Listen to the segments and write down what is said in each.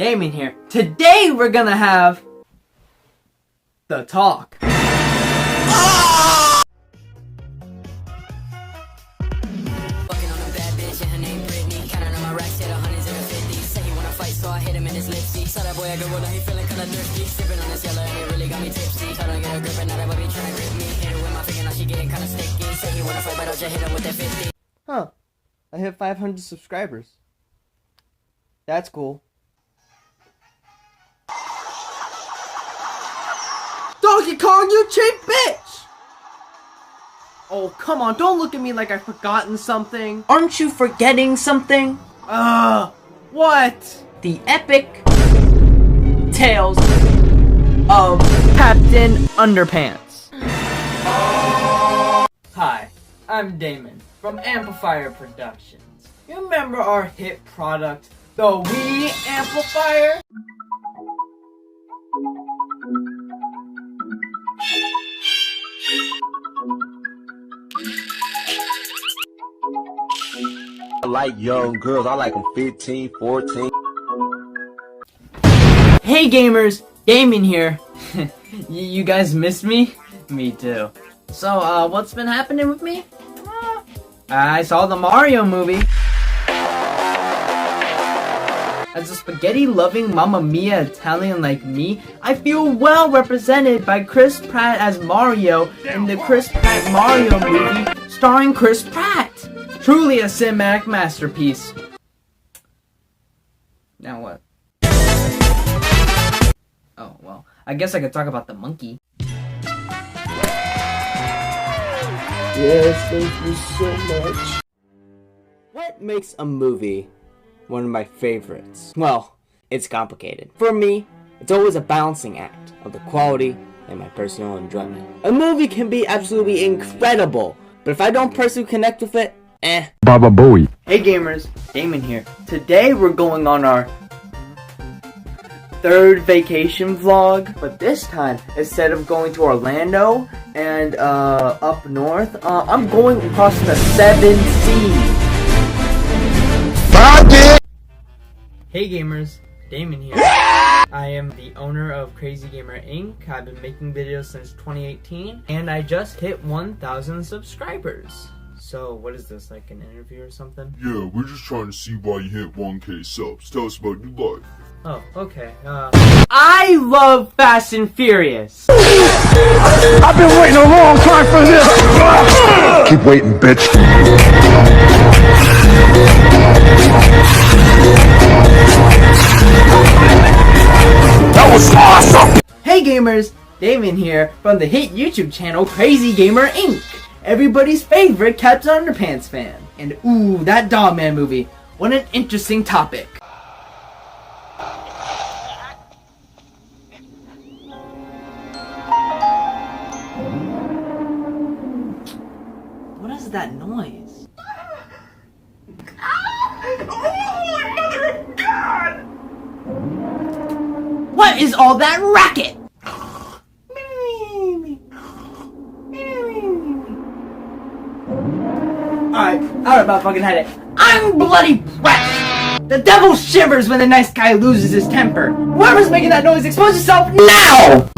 Damon here. Today we're gonna have the talk. Huh. I hit 500 subscribers. That's cool. Donkey Kong, you cheap bitch! Oh, come on, don't look at me like I've forgotten something. Aren't you forgetting something? What? The epic tales of Captain Underpants. Hi, I'm Damon from Amplifier Productions. You remember our hit product, the Wii Amplifier? I like young girls. I like them 15, 14. Hey gamers, Damon here. You guys missed me? Me too. So, what's been happening with me? I saw the Mario movie. As a spaghetti-loving Mamma Mia Italian like me, I feel well represented by Chris Pratt as Mario in the Chris Pratt Mario movie starring Chris Pratt. Truly a cinematic masterpiece. Now what? Oh, well, I guess I could talk about the monkey. Yes, thank you so much. What makes a movie one of my favorites? Well, it's complicated. For me, it's always a balancing act of the quality and my personal enjoyment. A movie can be absolutely incredible, but if I don't personally connect with it, Baba Booey. Hey gamers, Damon here. Today we're going on our third vacation vlog, but this time, instead of going to Orlando and up north, I'm going across the 7 seas. Hey gamers, Damon here. I am the owner of Crazy Gamer Inc. I've been making videos since 2018, and I just hit 1,000 subscribers. So, what is this, like an interview or something? Yeah, we're just trying to see why you hit 1K subs. Tell us about your life. Oh, okay. I love Fast and Furious. I've been waiting a long time for this. Keep waiting, bitch. That was awesome. Hey gamers, Damon here from the hit YouTube channel Crazy Gamer Inc. Everybody's favorite Captain Underpants fan. And ooh, that Dog Man movie. What an interesting topic. What is that noise? Holy mother of God! What is all that racket? Alright, about fucking had it. I'm bloody wrecked! The devil shivers when the nice guy loses his temper. Whoever's making that noise, expose yourself now!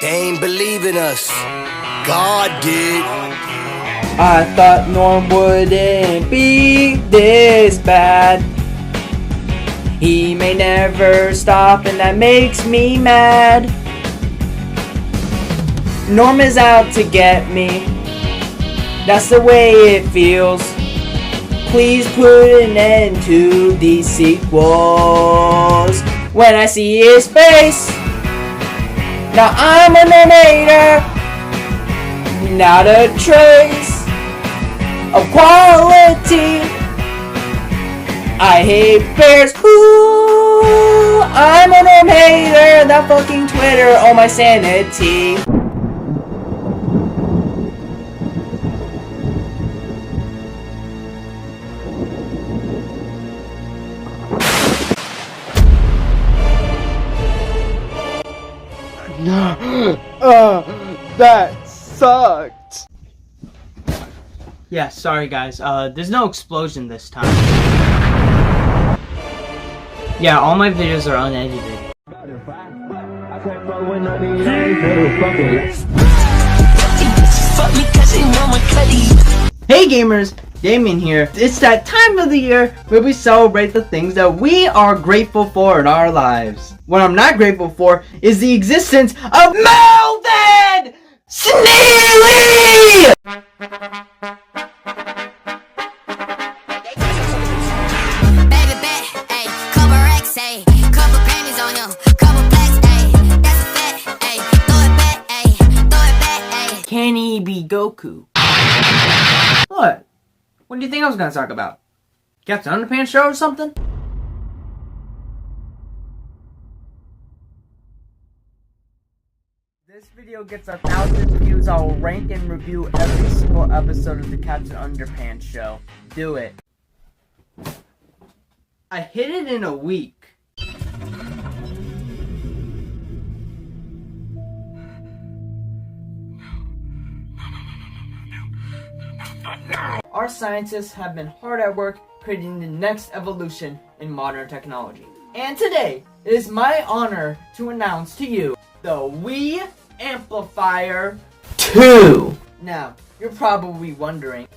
They ain't believe in us. God did. I thought Norm wouldn't be this bad. He may never stop, and that makes me mad. Norm is out to get me. That's the way it feels. Please put an end to these sequels. When I see his face, now I'm a Normator. Not a trace of quality. I hate bears. Ooh, I'm a Norm hater. That fucking Twitter on my sanity. That sucked. Yeah, sorry guys. There's no explosion this time. Yeah, all my videos are unedited. Hey gamers, Damien here. It's that time of the year where we celebrate the things that we are grateful for in our lives. What I'm not grateful for is the existence of Melvin Sneely! Can he be Goku? What? What do you think I was gonna talk about? Captain Underpants show or something? This video gets 1,000 views. I'll rank and review every single episode of the Captain Underpants show. Do it. I hit it in a week. Our scientists have been hard at work creating the next evolution in modern technology. And today, it is my honor to announce to you the Wii Amplifier 2. Now, you're probably wondering,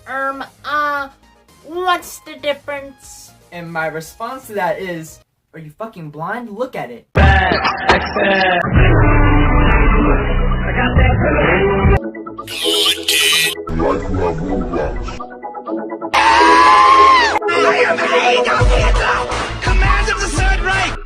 what's the difference? And my response to that is, are you fucking blind? Look at it. Commands of the third Reich!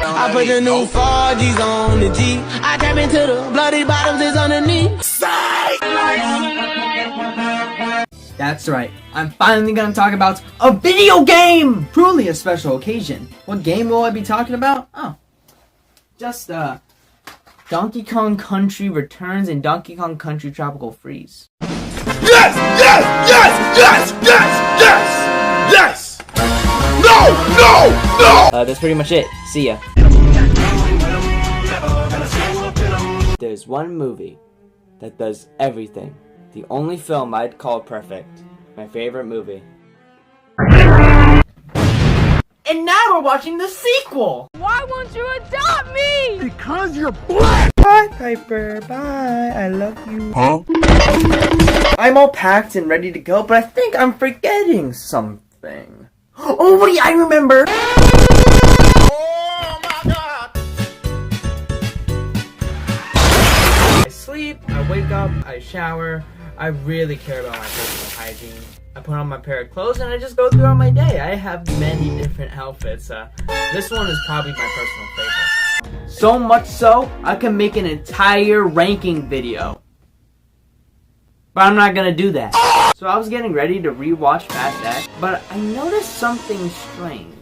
I put the new 4Gs on the G. I tap into the bloody bottoms is underneath. That's right, I'm finally gonna talk about a video game! Truly a special occasion. What game will I be talking about? Oh, just Donkey Kong Country Returns and Donkey Kong Country Tropical Freeze. Yes! Yes! Yes! Yes! Yes! Yes! Yes! No! No! No! That's pretty much it. See ya. There's one movie that does everything. The only film I'd call perfect. My favorite movie. And now we're watching the sequel! Why won't you adopt me? Because you're black! Bye, Piper. Bye. I love you. Huh? I'm all packed and ready to go, but I think I'm forgetting something. Oh, wait, I remember! Oh my god! I sleep, I wake up, I shower. I really care about my personal hygiene. I put on my pair of clothes and I just go throughout my day. I have many different outfits. This one is probably my personal favorite. So much so, I can make an entire ranking video. But I'm not gonna do that. So I was getting ready to rewatch Fast X, but I noticed something strange.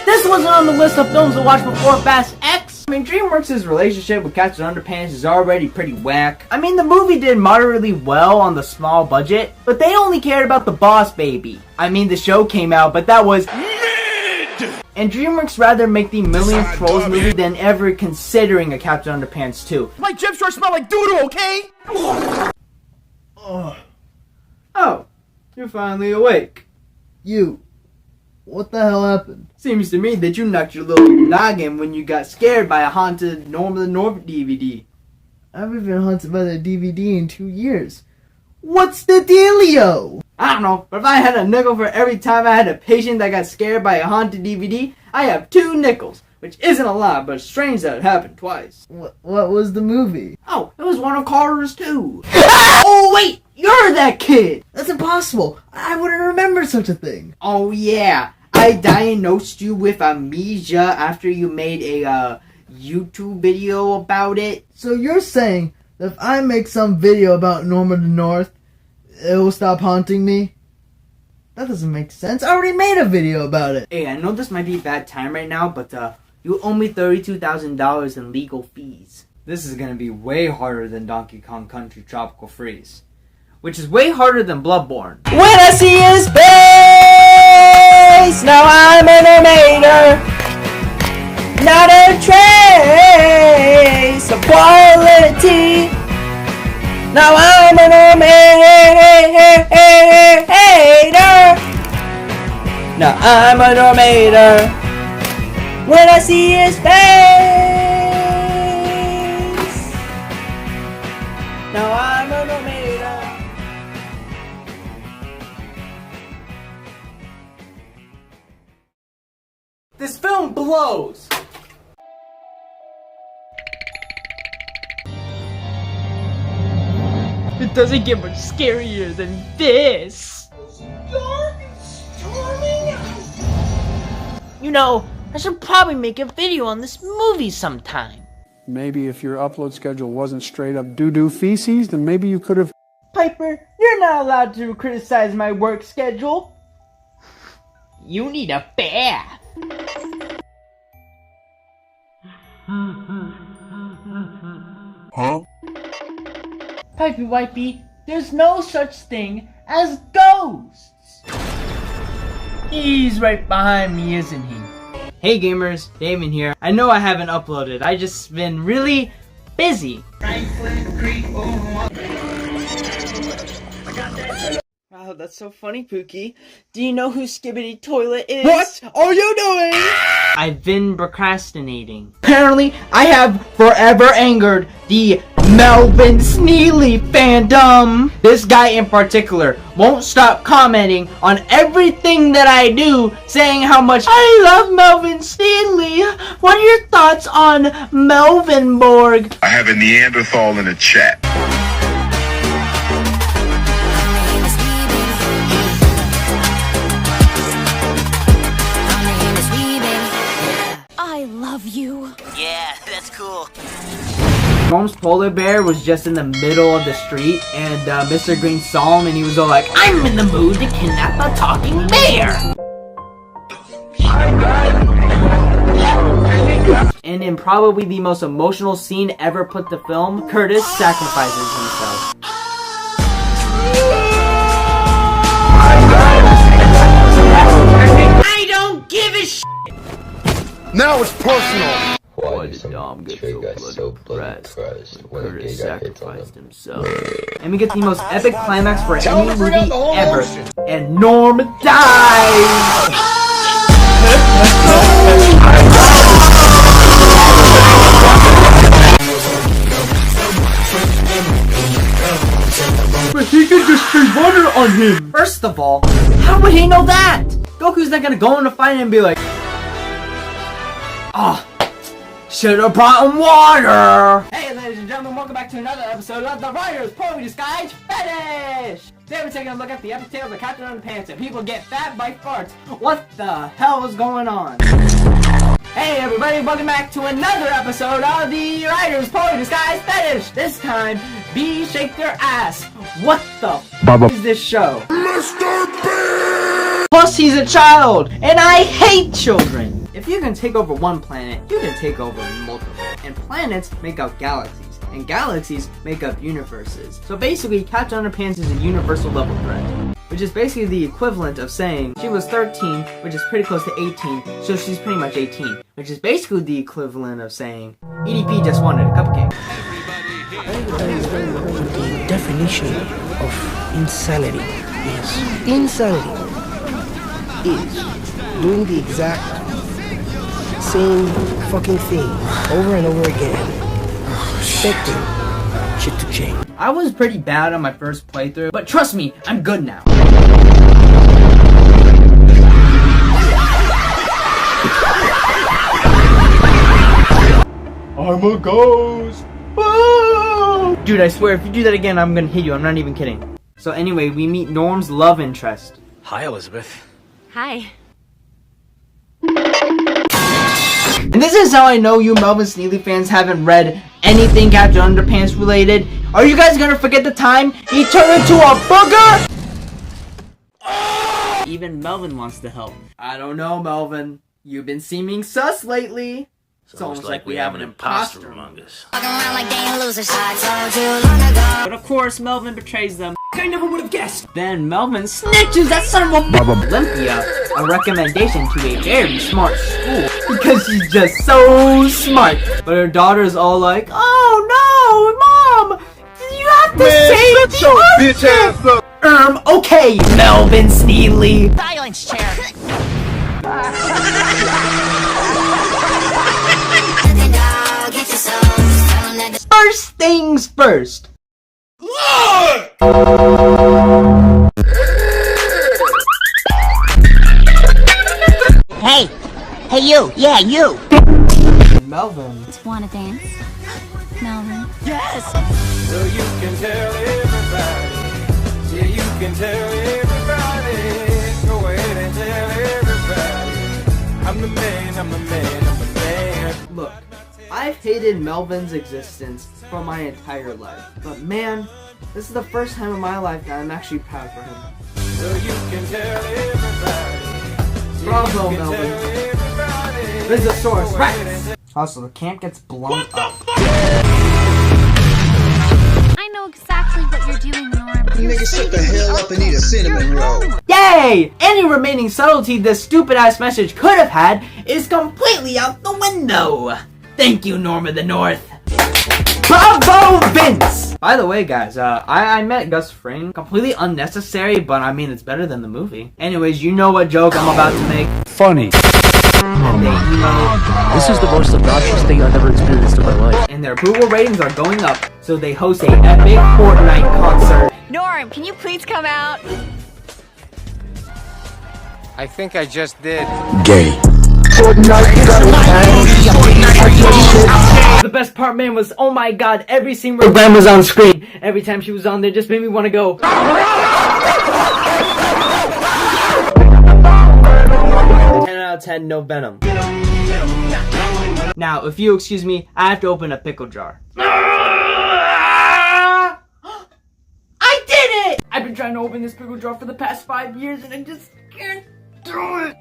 This wasn't on the list of films to watch before Fast X! I mean, DreamWorks' relationship with Captain Underpants is already pretty whack. I mean, the movie did moderately well on the small budget, but they only cared about the boss baby. I mean, the show came out, but that was mid! And DreamWorks rather make the millionth Trolls movie than ever considering a Captain Underpants 2. My gym shorts smell like doo-doo, okay? Oh, you're finally awake. You. What the hell happened? Seems to me that you knocked your little noggin when you got scared by a haunted Norman the North DVD. I haven't been haunted by that DVD in 2 years. What's the dealio? I don't know, but if I had a nickel for every time I had a patient that got scared by a haunted DVD, I have 2 nickels, which isn't a lot, but it's strange that it happened twice. What was the movie? Oh, it was one of Carter's too. Oh wait, you're that kid! That's impossible. I wouldn't remember such a thing. Oh yeah, I diagnosed you with amnesia after you made a YouTube video about it. So you're saying that if I make some video about Norman the North, it will stop haunting me? That doesn't make sense. I already made a video about it. Hey, I know this might be a bad time right now, but you owe me $32,000 in legal fees. This is gonna be way harder than Donkey Kong Country Tropical Freeze. which is way harder than Bloodborne. When I see his face, now I'm an animator. Not a trace of quality. Now I'm an animator. Now I'm an animator. When I see his face, now I'm an animator. This film blows! It doesn't get much scarier than this. You know, I should probably make a video on this movie sometime. Maybe if your upload schedule wasn't straight up doo-doo feces, then maybe you could have... Piper, you're not allowed to criticize my work schedule. You need a bath. Huh? Pipey Wipey, there's no such thing as ghosts. He's right behind me, isn't he? Hey gamers, Damon here. I know I haven't uploaded. I just been really busy. Wow, that's so funny, Pookie. Do you know who Skibbity Toilet is? What are you doing? I've been procrastinating. Apparently, I have forever angered the Melvin Sneely fandom. This guy in particular won't stop commenting on everything that I do, saying how much I love Melvin Sneely. What are your thoughts on Melvinborg? I have a Neanderthal in a chat. I love you. Yeah, that's cool. Norm's polar bear was just in the middle of the street, and Mr. Green saw him, and he was all like, I'm in the mood to kidnap a talking bear. And in probably the most emotional scene ever put to film, Curtis sacrifices himself. I don't give a sh**. Now it's personal. Why did Dom get so bloody depressed when Curtis sacrificed himself? And we get the most epic climax for any movie ever. And Norm dies! But he can just spray water on him. First of all, how would he know that? Goku's not gonna go in a fight and be like, oh, should've brought him water! Hey ladies and gentlemen, welcome back to another episode of The Writer's Poetry Disguise Fetish! Today we're taking a look at the epic tales of Captain Underpants and people get fat by farts. What the hell is going on? Hey everybody, welcome back to another episode of The Writer's Poetry Disguise Fetish! This time, B shake their ass. What the f is this show? Mr. B! Plus he's a child, and I hate children! If you can take over one planet, you can take over multiple. And planets make up galaxies, and galaxies make up universes. So basically, Captain Underpants is a universal level threat, which is basically the equivalent of saying she was 13, which is pretty close to 18, so she's pretty much 18, which is basically the equivalent of saying EDP just wanted a cupcake. The definition of insanity is doing the exact same fucking thing over and over again, expecting shit to change. I was pretty bad on my first playthrough, but trust me, I'm good now. I'm a ghost. Woo! Dude, I swear, if you do that again, I'm gonna hit you. I'm not even kidding. So anyway, we meet Norm's love interest. Hi, Elizabeth. Hi. And this is how I know you Melvin Sneely fans haven't read anything Captain Underpants related. Are you guys gonna forget the time he turned into a booger? Even Melvin wants to help. I don't know, Melvin. You've been seeming sus lately. It's almost like we have an imposter among us. But of course, Melvin betrays them. I never would have guessed! Then Melvin snitches that son of a Olympia a recommendation to a very smart school because she's just so smart. But her daughter's all like, oh no, Mom! You have to say the bitch ass up. Okay, Melvin Sneedley. Silence, chair. First things first. Hey! Hey you! Yeah, you! Melvin. Wanna dance? Melvin. Yes! So you can tell everybody. Yeah, you can tell everybody. Go ahead and tell everybody. I'm the man, I'm the man, I'm the man. Look, I've hated Melvin's existence for my entire life. But man, this is the first time in my life that I'm actually proud for him. So you can tell everybody. Bravo, Melvin. This is a source, right? Also, the camp gets blown up. I know exactly what you're doing, Norm. You niggas shut the hell up and eat a cinnamon roll. Yay! Any remaining subtlety this stupid-ass message could have had is completely out the window. Thank you, Norm of the North. Bravo, Vince! By the way, guys, I met Gus Fring. Completely unnecessary, but I mean, it's better than the movie. Anyways, you know what joke I'm about to make. Funny. This is the most obnoxious thing I've ever experienced in my life. And their approval ratings are going up, so they host a epic Fortnite concert. Norm, can you please come out? I think I just did. Gay. The best part, man, was, oh my god, every scene where Glenn was on screen, every time she was on there, just made me want to go. 10 out of 10, no venom. Now, if you'll excuse me, I have to open a pickle jar. I did it! I've been trying to open this pickle jar for the past 5 years and I just can't do it.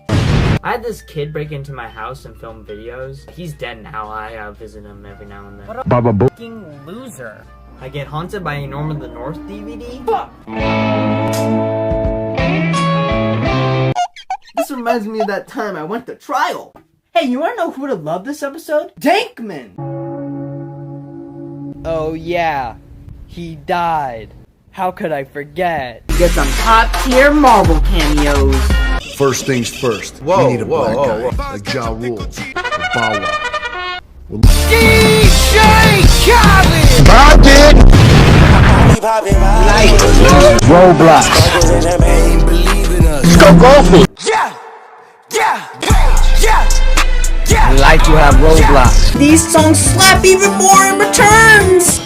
I had this kid break into my house and film videos. He's dead now. I visit him every now and then. What a fucking loser. I get haunted by a Norm of the North DVD? Fuck! This reminds me of that time I went to trial. Hey, you wanna know who would have loved this episode? Dankman! Oh yeah, he died. How could I forget? Get some top tier Marvel cameos. First things first. We need a black guy like Ja Rule, Bow Wow. DJ Khaled! Bob it! Roblox. Let's go golfing. Yeah! Like you have Roblox. These songs slap even more in returns!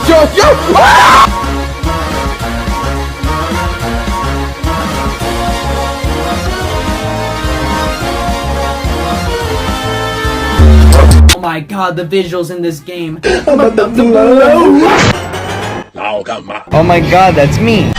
Yo! Ah! Oh my god, the visuals in this game. Oh my god, that's me.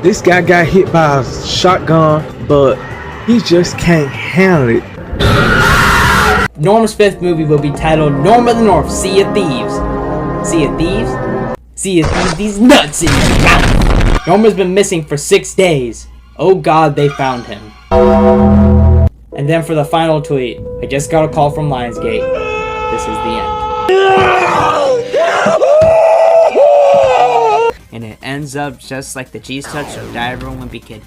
This guy got hit by a shotgun, but he just can't handle it. Norm's 5th movie will be titled Norm of the North, Sea of Thieves. Sea of Thieves? Sea of Thieves, these nuts in your mouth. Norm has been missing for 6 days. Oh god, they found him. And then for the final tweet, I just got a call from Lionsgate. This is the end. And it ends up just like the cheese touch of Diver Wimpy Kid.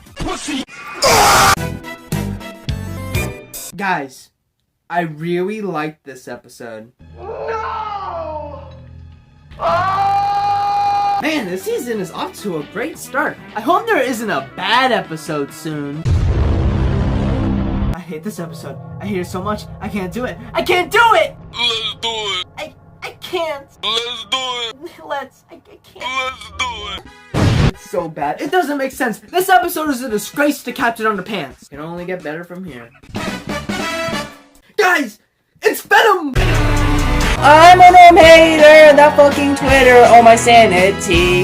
Guys, I really liked this episode. No! Man, this season is off to a great start. I hope there isn't a bad episode soon. I hate this episode. I hate it so much. I can't do it. I can't do it! Let's do it! I can't. Let's do it! Let's. I can't. Let's do it! It's so bad. It doesn't make sense. This episode is a disgrace to Captain Underpants. It can only get better from here. Guys, it's Venom! I'm a Norm hater, that fucking Twitter, oh my sanity.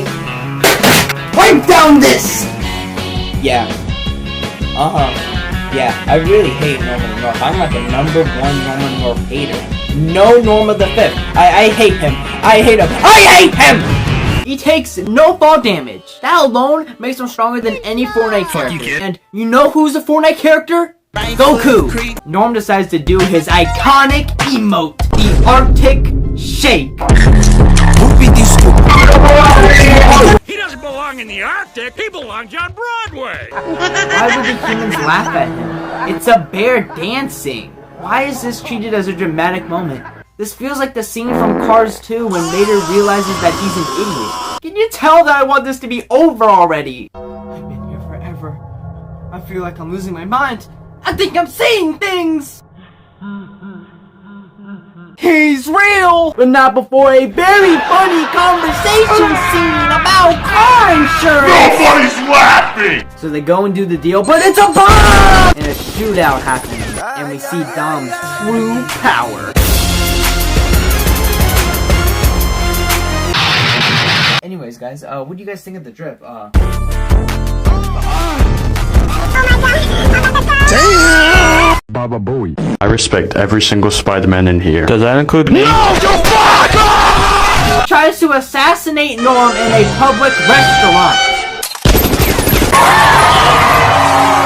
Wipe down this! Yeah. Yeah, I really hate Norman North. I'm like a #1 Norman North hater. No Norma the Fifth. I hate him. I hate him. I hate him! He takes no fall damage. That alone makes him stronger than any Fortnite character. And you know who's a Fortnite character? Goku! Norm decides to do his iconic emote, the Arctic Shake. He doesn't belong in the Arctic, he belongs on Broadway! Why would the humans laugh at him? It's a bear dancing. Why is this treated as a dramatic moment? This feels like the scene from Cars 2 when Mater realizes that he's an idiot. Can you tell that I want this to be over already? I've been here forever. I feel like I'm losing my mind. I think I'm seeing things! He's real! But not before a very funny conversation scene about car insurance! Nobody's laughing! So they go and do the deal, but it's a bomb! And a shootout happens, and we see Dom's true power. Anyways, guys, what do you guys think of the drip? Damn! Baba Booey. I respect every single Spider-Man in here. Does that include me? No, you fuck! Tries to assassinate Norm in a public restaurant.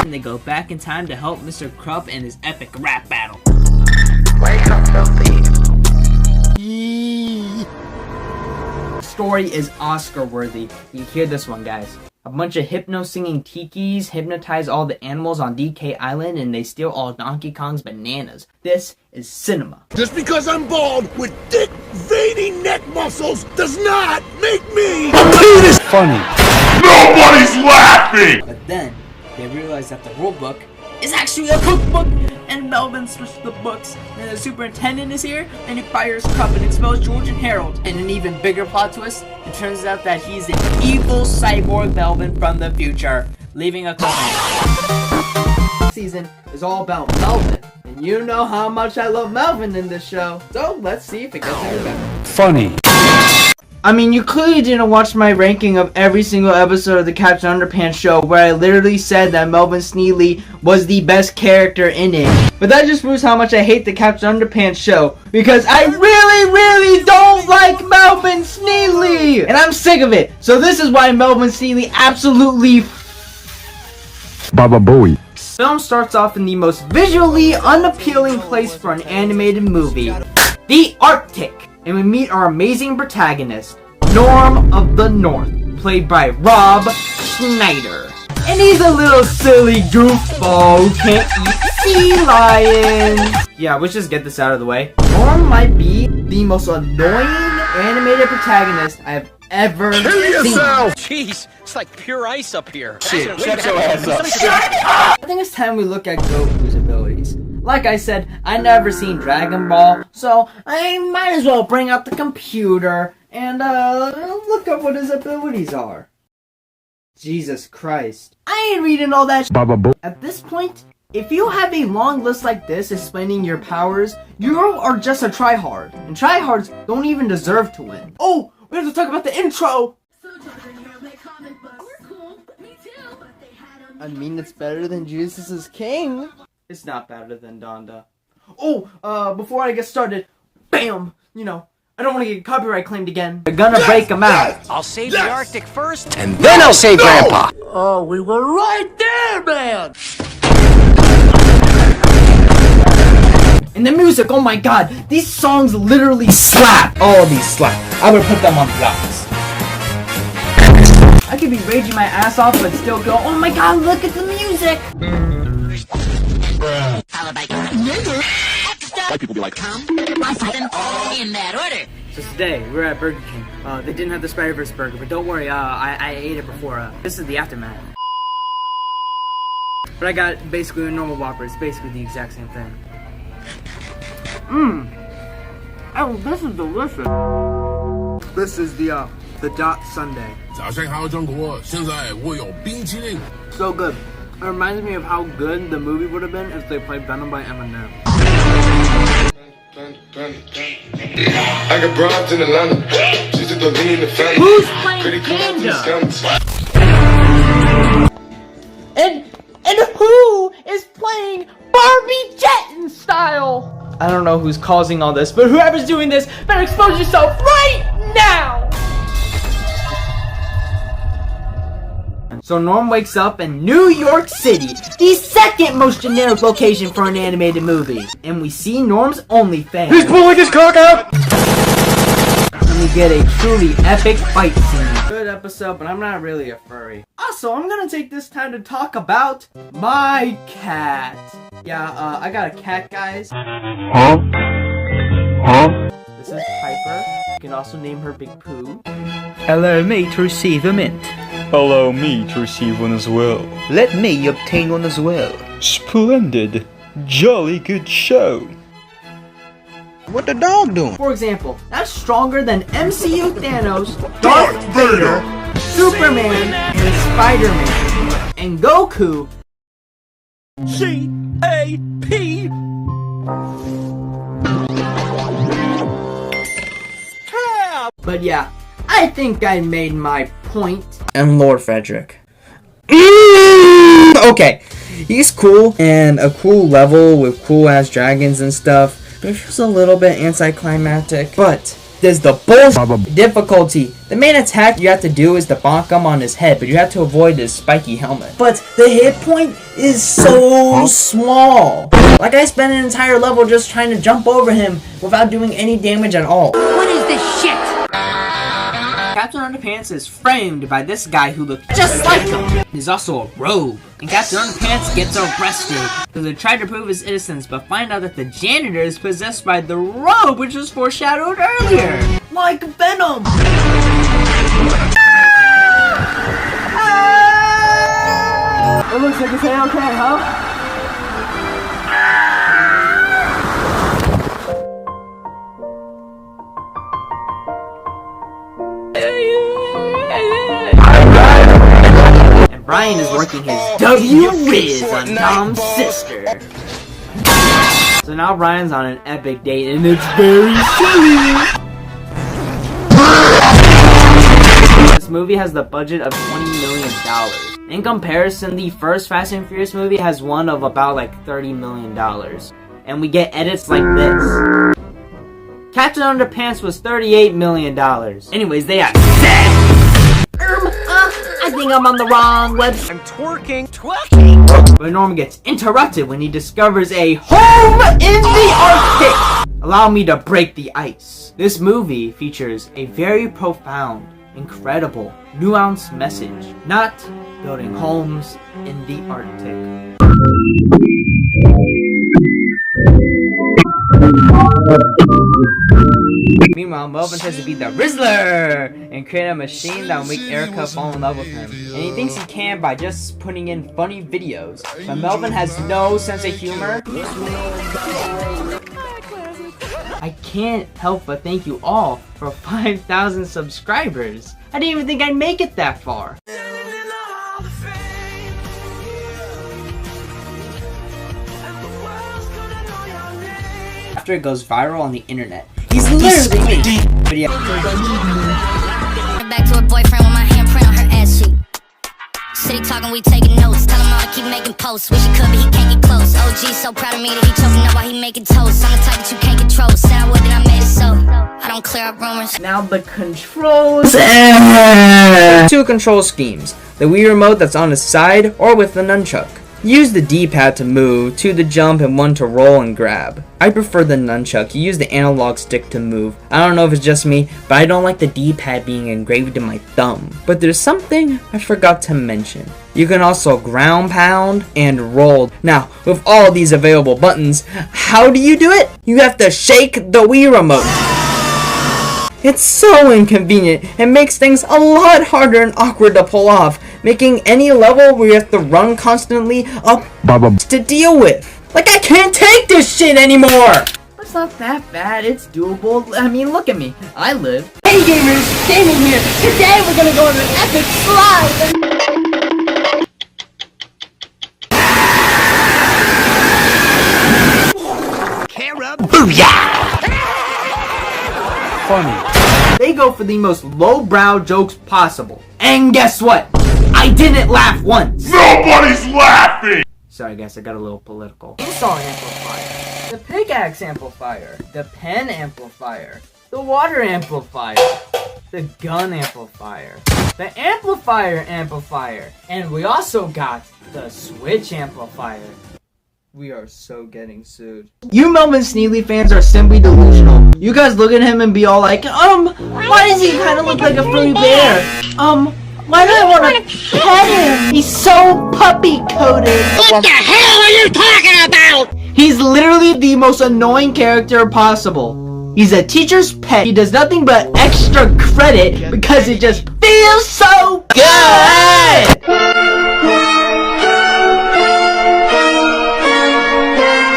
And they go back in time to help Mr. Krupp in his epic rap battle. Wake up, filthy. The story is Oscar worthy. You hear this one, guys. A bunch of hypno-singing tikis hypnotize all the animals on DK Island and they steal all Donkey Kong's bananas. This is cinema. Just because I'm bald with thick, veiny neck muscles does not make me Funny. Nobody's laughing! But then, they realize that the rule book is actually a cookbook! And Melvin switched the books, and the superintendent is here, and he fires Krupp and expels George and Harold. And an even bigger plot twist, it turns out that he's an evil cyborg Melvin from the future, leaving a cliffhanger. This season is all about Melvin, and you know how much I love Melvin in this show, so let's see if it gets any better. Funny. I mean, you clearly didn't watch my ranking of every single episode of the Captain Underpants show where I literally said that Melvin Sneely was the best character in it. But that just proves how much I hate the Captain Underpants show because I really don't like Melvin Sneely! And I'm sick of it. So this is why Melvin Sneely absolutely Baba Booey. Film starts off in the most visually unappealing place for an animated movie, the Arctic. And we meet our amazing protagonist, Norm of the North, played by Rob Schneider. And he's a little silly goofball who can't eat sea lions. Yeah, let's just get this out of the way. Norm might be the most annoying animated protagonist I have ever seen. Jeez, it's like pure ice up here. Shit, shut your ass up. I think it's time we look at Goku's abilities. Like I said, I never seen Dragon Ball, so I might as well bring out the computer and look up what his abilities are. Jesus Christ. I ain't reading all that shit. At this point, if you have a long list like this explaining your powers, you are just a tryhard. And tryhards don't even deserve to win. Oh, we have to talk about the intro! I mean, it's better than Jesus is King. It's not better than Donda. Oh, before I get started, bam! You know, I don't want to get copyright claimed again. They're gonna break them out. I'll save the Arctic first, And then I'll save Grandpa. Oh, we were right there, man! And the music, oh my god, these songs literally slap! All these slap. I would put them on blocks. I could be raging my ass off, but still go, oh my god, look at the music! White people be like, In that order. So today, we're at Burger King. They didn't have the Spider-Verse burger, but don't worry, I ate it before. This is the aftermath. But I got basically a normal Whopper. It's basically the exact same thing. Oh, this is delicious. This is the The Dot Sundae. So good. It reminds me of how good the movie would have been if they played Venom by Eminem. I got broads in Atlanta. She's just don't lean in the family. Who's playing Panda? And who is playing Barbie Jetton style? I don't know who's causing all this, but whoever's doing this better expose yourself right now! So Norm wakes up in New York City, the second most generic location for an animated movie. And we see Norm's OnlyFans. He's pulling his cock out! And we get a truly epic fight scene. Good episode, but I'm not really a furry. Also, I'm gonna take this time to talk about my cat. Yeah, I got a cat, guys. Huh? This is Piper. You can also name her Big Pooh. Allow me to receive a mint. Allow me to receive one as well. Let me obtain one as well. Splendid. Jolly good show. What the dog doing? For example, that's stronger than MCU Thanos, Darth Vader, Superman, and Spider-Man. And Goku. C-A-P. But yeah, I think I made my point. And Lord Frederick. Okay, he's cool and a cool level with cool ass dragons and stuff. But it feels a little bit anticlimactic. But there's the bullshit difficulty. The main attack you have to do is to bonk him on his head, but you have to avoid his spiky helmet. But the hit point is so small. Like I spent an entire level just trying to jump over him without doing any damage at all. What is this shit? Captain Underpants is framed by this guy who looks just like him. He's also a rogue. And Captain Underpants gets arrested. So they try to prove his innocence, but find out that the janitor is possessed by the rogue, which was foreshadowed earlier. Like Venom. It looks like it's A-okay, huh? And Brian is working his W-Riz on Tom's sister. So now Brian's on an epic date and it's very silly. This movie has the budget of $20 million. In comparison, the first Fast and Furious movie has one of about like $30 million. And we get edits like this. Captain Underpants was $38 million. Anyways, they are sad. I think I'm on the wrong website. I'm twerking. But Norm gets interrupted when he discovers a home in the Arctic. Allow me to break the ice. This movie features a very profound, incredible, nuanced message. Not building homes in the Arctic. Meanwhile, Melvin tries to be the Rizzler and create a machine that will make Erica fall in love with him. And he thinks he can by just putting in funny videos. But Melvin has no sense of humor. I can't help but thank you all for 5,000 subscribers. I didn't even think I'd make it that far. After it goes viral on the internet, he's literally me. But yeah. Back to her boyfriend with my handprint on her ass cheek. City talking, we taking notes. Tell him all to keep making posts. Wish he could, but he can't get close. OG so proud of me that he choking up while he making toast. I'm the type that you can't control. Said I would, then I made it so. I don't clear up rumors. Now the controls. Two control schemes. The Wii remote that's on the side or with the nunchuck. Use the D-pad to move, two to jump, and one to roll and grab. I prefer the nunchuck. You use the analog stick to move. I don't know if it's just me, but I don't like the D-pad being engraved in my thumb. But there's something I forgot to mention. You can also ground pound and roll. Now, with all these available buttons, how do you do it? You have to shake the Wii remote. It's so inconvenient and makes things a lot harder and awkward to pull off, making any level where you have to run constantly up to deal with. Like, I can't take this shit anymore! But It's not that bad, it's doable. I mean, look at me. I live. Hey gamers, Gaming here. Today we're gonna go on an epic slide. Booyah! Funny. They go for the most lowbrow jokes possible. And guess what? I didn't laugh once. Nobody's laughing! Sorry guys, I got a little political. The song amplifier, the pickaxe amplifier, the pen amplifier, the water amplifier, the gun amplifier, the amplifier amplifier, and we also got the switch amplifier. We are so getting sued. You Melvin Sneely fans are simply delusional. You guys look at him and be all like, why does he kind of look like a furry bear? Why do I want to pet him? He's so puppy-coated. What the hell are you talking about? He's literally the most annoying character possible. He's a teacher's pet. He does nothing but extra credit because it just feels so good!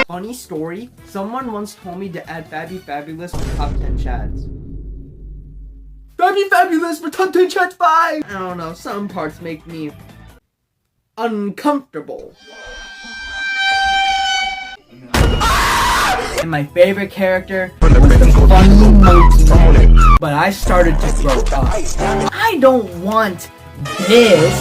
Funny story, someone once told me to add Fabby Fabulous to top 10 chads. Fabby Fabulous for top 10 chads 5! I don't know, some parts make me uncomfortable. And my favorite character was the funny monkey. But I started to grow up. I don't want this.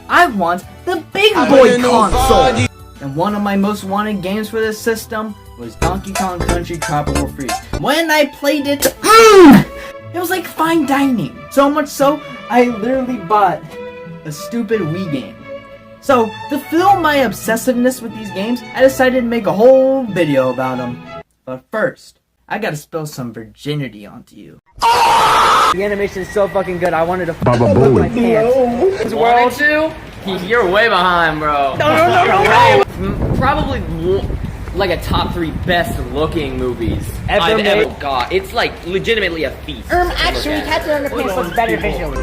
I want the big boy console. And one of my most wanted games for this system was Donkey Kong Country Tropical Freeze. When I played it, it was like fine dining. So much so, I literally bought a stupid Wii game. So, to fill my obsessiveness with these games, I decided to make a whole video about them. But first, I gotta spill some virginity onto you. The animation is so fucking good, I wanted to fuck my pants. This world too? You're way behind, bro. No. Probably like a top 3 best looking movies I've ever got. It's like legitimately a feast. Actually, Captain Underpants looks better visually.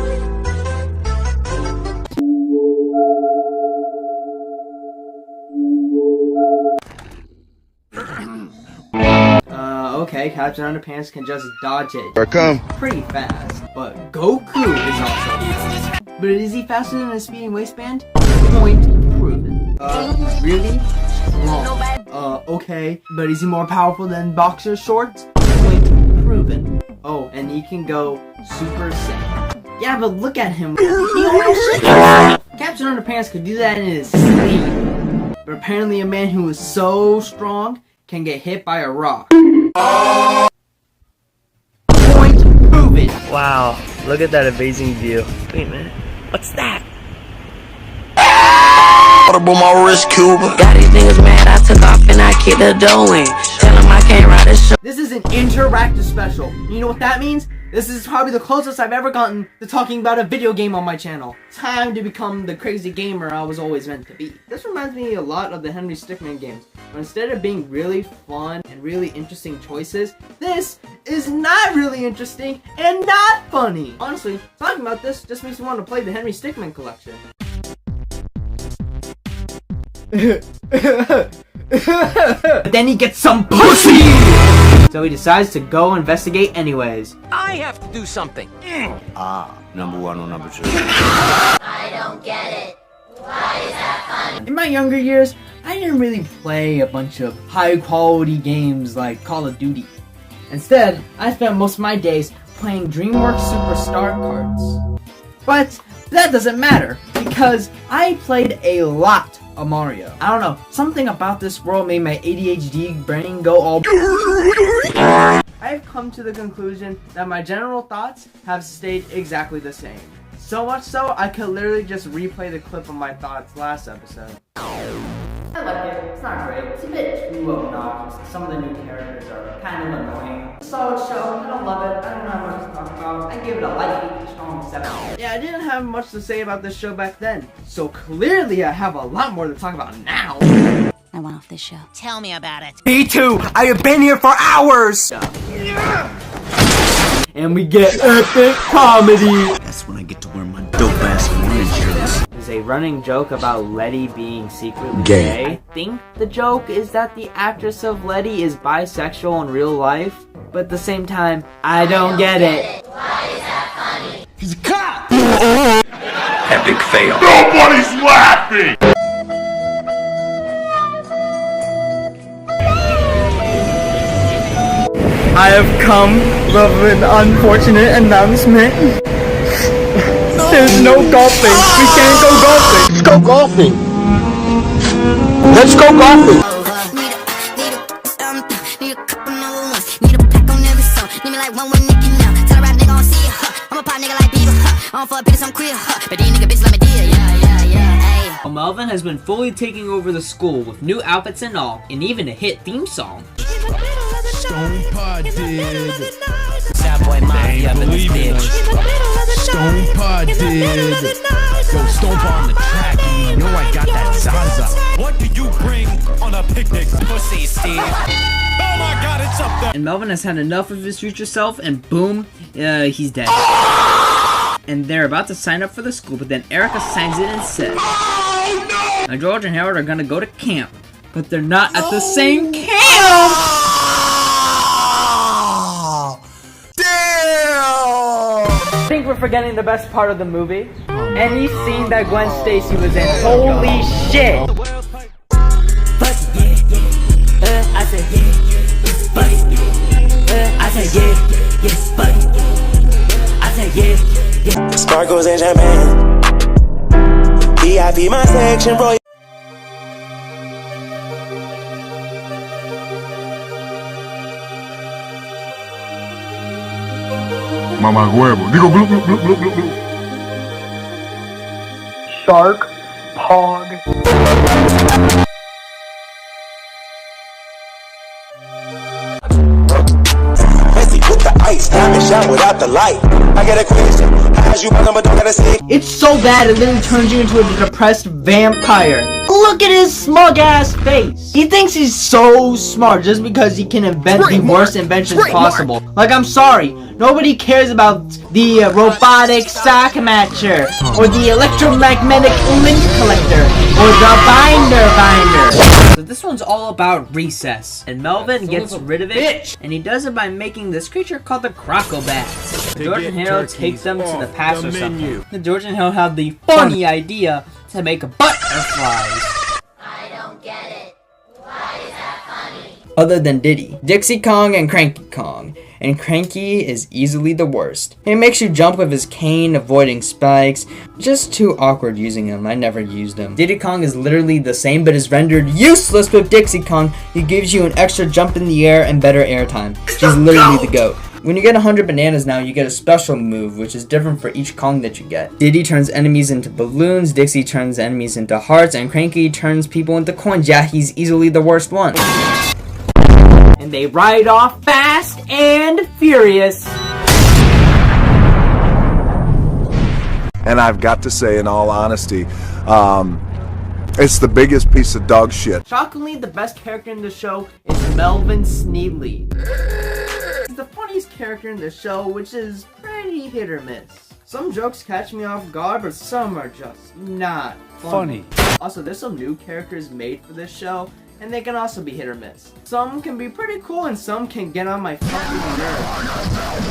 Okay, Captain Underpants can just dodge it. Here I come. Pretty fast. But Goku is also fast. But is he faster than a speeding waistband? Point proven. Really? Strong. Okay. But is he more powerful than boxer shorts? Point proven. Oh, and he can go Super Saiyan. Yeah, but look at him. He almost shit himself. Captain Underpants could do that in his sleep. But apparently a man who is so strong can get hit by a rock. Point proven. Wow, look at that amazing view. Wait a minute, what's that? My wrist, Cuba. Got these niggas mad, I took off and I kicked the dough in. Tell them I can't ride this show. This is an interactive special. You know what that means? This is probably the closest I've ever gotten to talking about a video game on my channel. Time to become the crazy gamer I was always meant to be. This reminds me a lot of the Henry Stickmin games, but instead of being really fun and really interesting choices, this is not really interesting and not funny. Honestly, talking about this just makes me want to play the Henry Stickmin collection. But then he gets some pussy! So he decides to go investigate anyways. I have to do something. Number 1 or number 2? I don't get it. Why is that fun? In my younger years, I didn't really play a bunch of high quality games like Call of Duty. Instead, I spent most of my days playing DreamWorks Superstar cards. But that doesn't matter, because I played a lot of Mario. I don't know, something about this world made my ADHD brain go all I've come to the conclusion that my general thoughts have stayed exactly the same. So much so, I could literally just replay the clip of my thoughts last episode. I like it. It's not great. It's a bit too obnoxious. Some of the new characters are kind of annoying. Solid show. I don't love it. I don't have much to talk about. I give it a light, strong 7. Yeah, I didn't have much to say about this show back then. So clearly I have a lot more to talk about now. I want off this show. Tell me about it. Me too! I have been here for hours! And we get epic comedy! That's when I get to wear my dope ass orange shirts. It's a running joke about Letty being secretly gay. I think the joke is that the actress of Letty is bisexual in real life, but at the same time, I don't get it. Why is that funny? He's a cop! Epic fail. Nobody's laughing! I have come with an unfortunate announcement. There's no golfing. We can't go golfing. Let's go golfing. Let's go golfing. Melvin has been fully taking over the school with new outfits and all, and even a hit theme song. Stone Pod did. They ain't believing us. Stone Pod did. Yo, Stone Pod on the track, and you know I got that Zaza. What do you bring on a picnic, pussy, Steve? Oh my God, it's up there. And Melvin has had enough of his future self, and boom, he's dead. And they're about to sign up for the school, but then Erica signs it instead. Now George and Harold are gonna go to camp, but they're not at the same camp! I think we're forgetting the best part of the movie. Any scene that Gwen Stacy was in. Holy shit! I said yeah. Sparkles and champagne. VIP my section, bro. Mamá huevo. Digo, blu, blu, blu, blu, blu, blu. Shark, Pog. With the ice, diamond shot without the light. I got a question. How's you but don't gotta say? It's so bad it literally turns you into a depressed vampire. Look at his smug ass face. He thinks he's so smart just because he can invent the worst inventions possible. Like, I'm sorry, nobody cares about the robotic sock matcher, or the electromagnetic link collector, or the binder. So this one's all about recess, and Melvin gets rid of it, and he does it by making this creature called the Crocobats. George and Harold take them to the pass or something. And George and Harold have the funny idea to make butterflies. I don't get it. Why is that funny? Other than Diddy, Dixie Kong and Cranky Kong. And Cranky is easily the worst. He makes you jump with his cane, avoiding spikes. Just too awkward using him. I never used him. Diddy Kong is literally the same, but is rendered useless with Dixie Kong. He gives you an extra jump in the air and better airtime. She's literally the GOAT. When you get 100 bananas now, you get a special move, which is different for each Kong that you get. Diddy turns enemies into balloons, Dixie turns enemies into hearts, and Cranky turns people into coins. Yeah, he's easily the worst one. And they ride off fast and furious. And I've got to say, in all honesty, it's the biggest piece of dog shit. Shockingly, the best character in the show is Melvin Sneedley. He's the funniest character in the show, which is pretty hit or miss. Some jokes catch me off guard, but some are just not funny. Also, there's some new characters made for this show, and they can also be hit or miss. Some can be pretty cool, and some can get on my fucking nerves.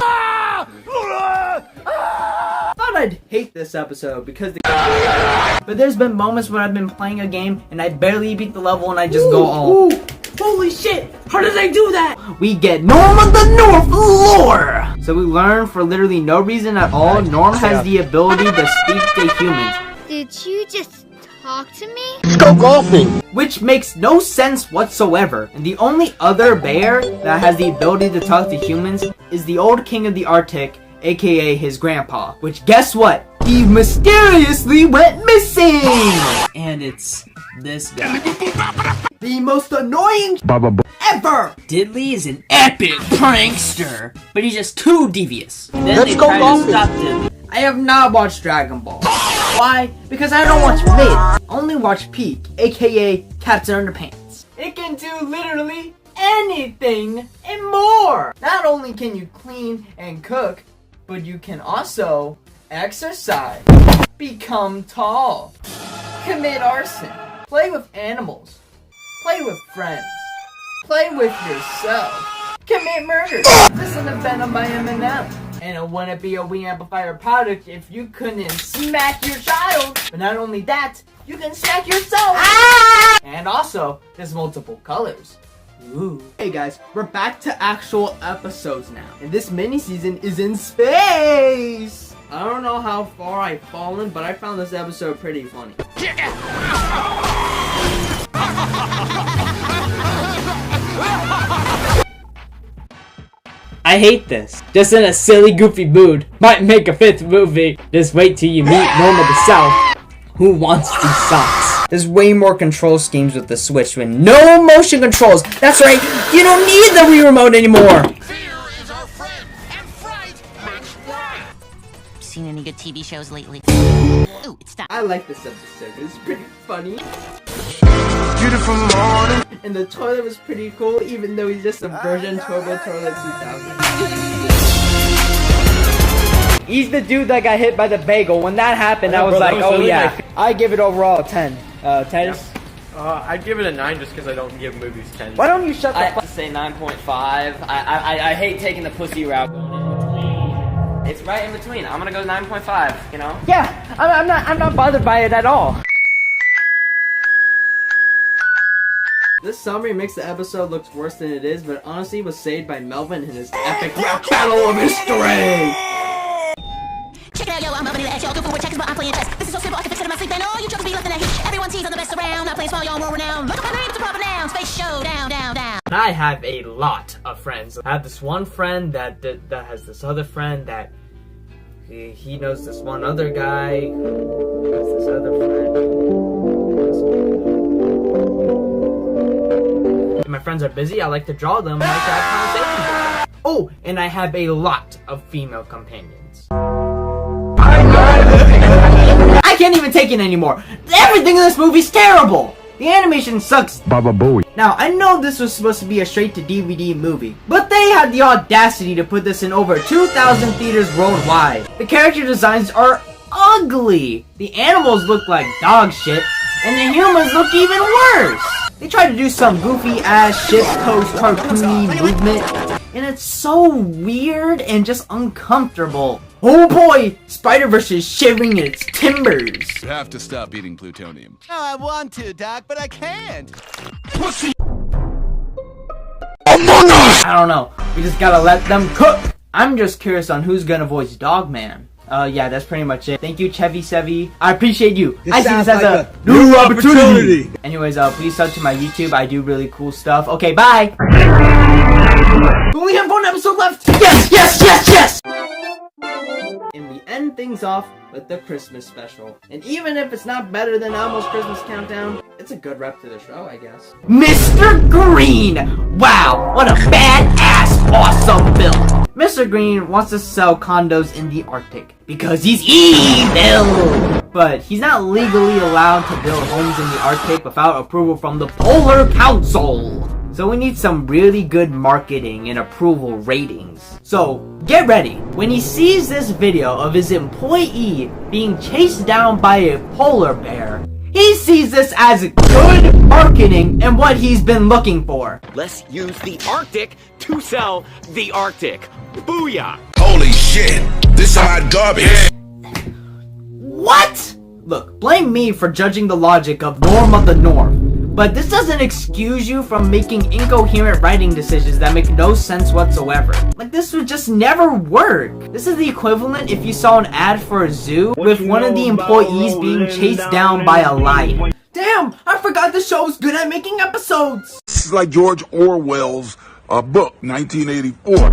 Thought I'd hate this episode because but there's been moments when I've been playing a game and I barely beat the level and I just go all holy shit, how did I do that? We get Norm of the North lore! So we learn for literally no reason at all, Norm has the ability to speak to humans. Did you just talk to me? Let's go golfing! Which makes no sense whatsoever. And the only other bear that has the ability to talk to humans is the old king of the Arctic, aka his grandpa. Which, guess what? He mysteriously went missing! And it's this guy. The most annoying ever! Diddley is an epic prankster, but he's just too devious. Then Let's they go try golfing. to stop Diddley. I have not watched Dragon Ball. Why? Because I don't watch Mid. I only watch Peak, aka Captain Underpants. It can do literally anything and more! Not only can you clean and cook, but you can also exercise. Become tall. Commit arson. Play with animals. Play with friends. Play with yourself. Commit murder. Listen to Venom by Eminem. And it wouldn't be a We Amplifier product if you couldn't smack your child. But not only that, you can smack yourself. Ah! And also, there's multiple colors. Ooh. Hey guys, we're back to actual episodes now. And this mini season is in space. I don't know how far I've fallen, but I found this episode pretty funny. I hate this. Just in a silly, goofy mood. Might make a 5th movie. Just wait till you meet Norma the South. Who wants these socks? There's way more control schemes with the Switch with no motion controls. That's right, you don't need the Wii Remote anymore. Seen any good TV shows lately? Ooh, it's time. I like this episode. It's pretty funny. Beautiful morning. And the toilet was pretty cool, even though he's just a version Turbo Toilet 2000. He's the dude that got hit by the bagel. When that happened, I was like, oh yeah. I give it overall a 10. Tennis? I'd give it a 9 just because I don't give movies 10. Why don't you shut the fuck up? I say 9.5. I hate taking the pussy route. It's right in between. I'm gonna go 9.5, you know? Yeah, I'm not bothered by it at all. This summary makes the episode look worse than it is, but honestly was saved by Melvin and his epic rap battle of history! Check it out, yo, I'm Melvin, the y'all go for more checkers, but I'm playing chess. This is so simple, I can fix it in my sleep, and all you jokers be left in the heat. Everyone sees I'm the best around, not playing small, y'all more renowned. Look at my name, it's a proper noun, space show, down. I have a lot of friends. I have this one friend that has this other friend that he knows this one other guy who has this other friend. If my friends are busy, I like to draw them and I like to have conversations with them. Oh, and I have a lot of female companions. I can't even take it anymore. Everything in this movie's terrible. The animation sucks. Baba Booey. Now, I know this was supposed to be a straight-to-DVD movie, but they had the audacity to put this in over 2,000 theaters worldwide. The character designs are ugly. The animals look like dog shit, and the humans look even worse. They tried to do some goofy-ass shitpost cartoony movement, and it's so weird and just uncomfortable. Oh boy! Spider-Verse is shivering in its timbers. You have to stop eating plutonium. Oh, I want to, Doc, but I can't. Pussy! Among Us! I don't know. We just gotta let them cook. I'm just curious on who's gonna voice Dogman. Yeah, that's pretty much it. Thank you, Chevy Sevy. I appreciate you. I see this as a new opportunity. Anyways, please sub to my YouTube. I do really cool stuff. Okay, bye. We only have one episode left. Yes! And we end things off with the Christmas special. And even if it's not better than Elmo's Christmas Countdown, it's a good rep to the show, I guess. Mr. Green! Wow, what a badass, awesome film! Mr. Green wants to sell condos in the Arctic because he's evil! But he's not legally allowed to build homes in the Arctic without approval from the Polar Council. So we need some really good marketing and approval ratings. So get ready. When he sees this video of his employee being chased down by a polar bear, he sees this as good marketing and what he's been looking for. Let's use the Arctic to sell the Arctic. Booyah! Holy shit! This is hot garbage! What? Look, blame me for judging the logic of Norm of the North. But this doesn't excuse you from making incoherent writing decisions that make no sense whatsoever. Like, this would just never work. This is the equivalent if you saw an ad for a zoo with one of the employees being chased down by a lion. Damn, I forgot the show was good at making episodes. This is like George Orwell's book, 1984.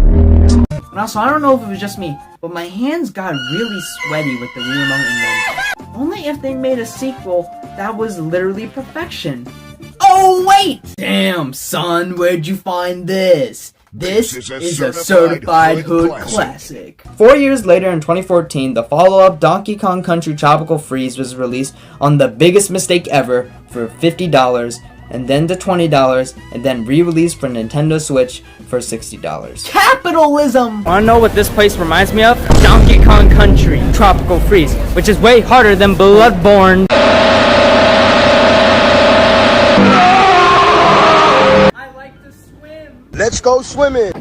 And also, I don't know if it was just me, but my hands got really sweaty with the Wii Remote in them. Only if they made a sequel that was literally perfection. Oh wait! Damn, son, where'd you find this? This is a certified hood classic. 4 years later in 2014, the follow-up Donkey Kong Country Tropical Freeze was released on the biggest mistake ever for $50 and then to $20, and then re-released for Nintendo Switch for $60. Capitalism! Wanna know what this place reminds me of? Donkey Kong Country Tropical Freeze, which is way harder than Bloodborne. Let's go swimming.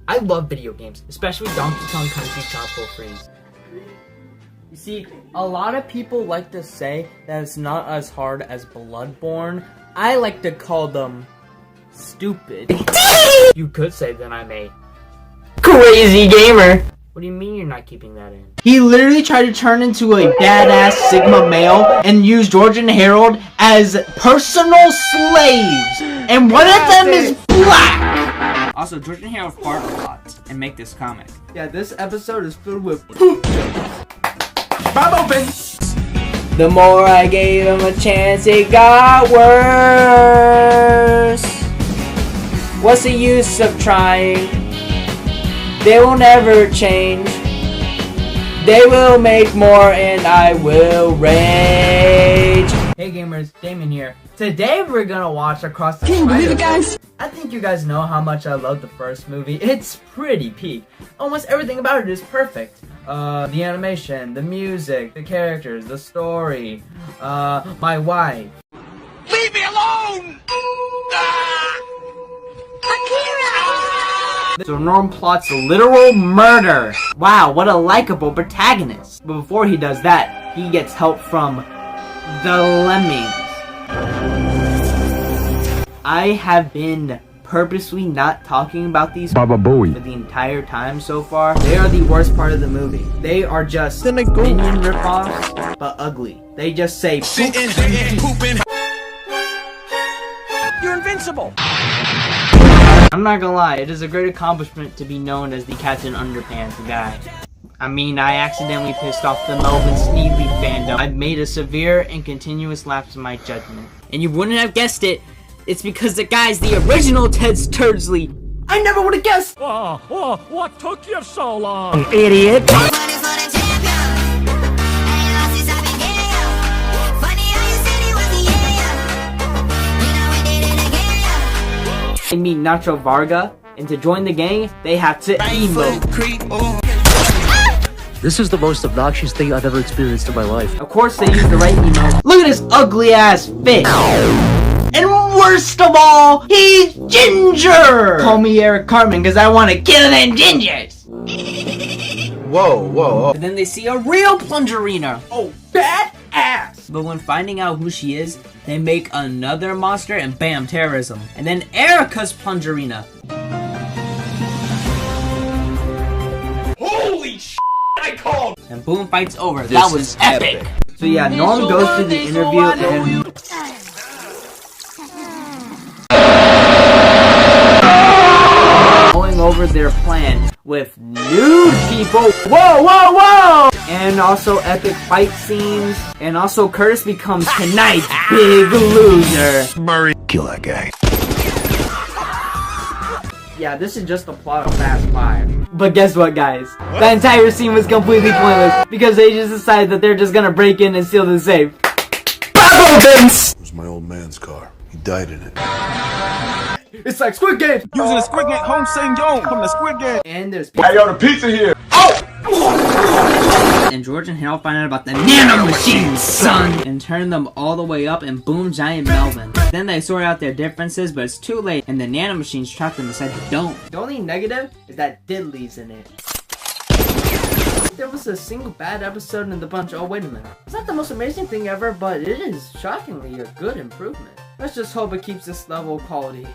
I love video games, especially Donkey Kong Country Tropical Freeze. You see, a lot of people like to say that it's not as hard as Bloodborne. I like to call them stupid. You could say that I'm a crazy gamer. What do you mean you're not keeping that in? He literally tried to turn into a badass Sigma male and use George and Harold as personal slaves. And one of them is black! Also, George and Harold fart a lot and make this comic. Yeah, this episode is filled with poop jokes. Bob open! The more I gave him a chance, it got worse. What's the use of trying? They will never change. They will make more and I will rage. Hey gamers, Damon here. Today we're gonna watch Across the Spider-Verse. I think you guys know how much I love the first movie. It's pretty peak. Almost everything about it is perfect. The animation, the music, the characters, the story, my wife. Leave me alone! So Norm plots literal murder. Wow, what a likable protagonist. But before he does that, he gets help from the lemmings. I have been purposely not talking about these for the entire time so far. They are the worst part of the movie. They are just minion ripoffs, but ugly. They just say pooping. You're invincible! I'm not gonna lie, it is a great accomplishment to be known as the Captain Underpants guy. I mean, I accidentally pissed off the Melvin Sneedley fandom. I've made a severe and continuous lapse in my judgment. And you wouldn't have guessed it, it's because the guy's the original Ted Sturdsley. I never would have guessed! What took you so long? Idiot! They meet Nacho Varga, and to join the gang, they have to emote. This is the most obnoxious thing I've ever experienced in my life. Of course they use the right emote. Look at this ugly ass fish! And worst of all, he's ginger! Call me Eric Cartman because I want to kill them gingers! Whoa. And then they see a real Plungerina! Oh, badass! But when finding out who she is, they make another monster and bam, terrorism. And then Erica's Plungerina. Holy shit, I called! And boom, fight's over. That was epic! So yeah, Norm goes to the interview and... going over their plan with nude people. Whoa! And also epic fight scenes. And also Curtis becomes tonight's big loser. Murray. Kill that guy. Yeah, this is just the plot of Fast 5. But guess what, guys? That entire scene was completely pointless because they just decided that they're just gonna break in and steal the safe. Bravo, Vince! It was my old man's car. He died in it. It's like Squid Game! Using a Squid Game, home St. John from the Squid Game. And there's I got a pizza here. And George and Harold find out about the nano machines, son! And turn them all the way up and boom, giant Melvin. Then they sort out their differences, but it's too late, and the nano machines trap them inside the dome. The only negative is that Diddley's in it. There was a single bad episode in the bunch. Oh, wait a minute. It's not the most amazing thing ever, but it is shockingly a good improvement. Let's just hope it keeps this level of quality.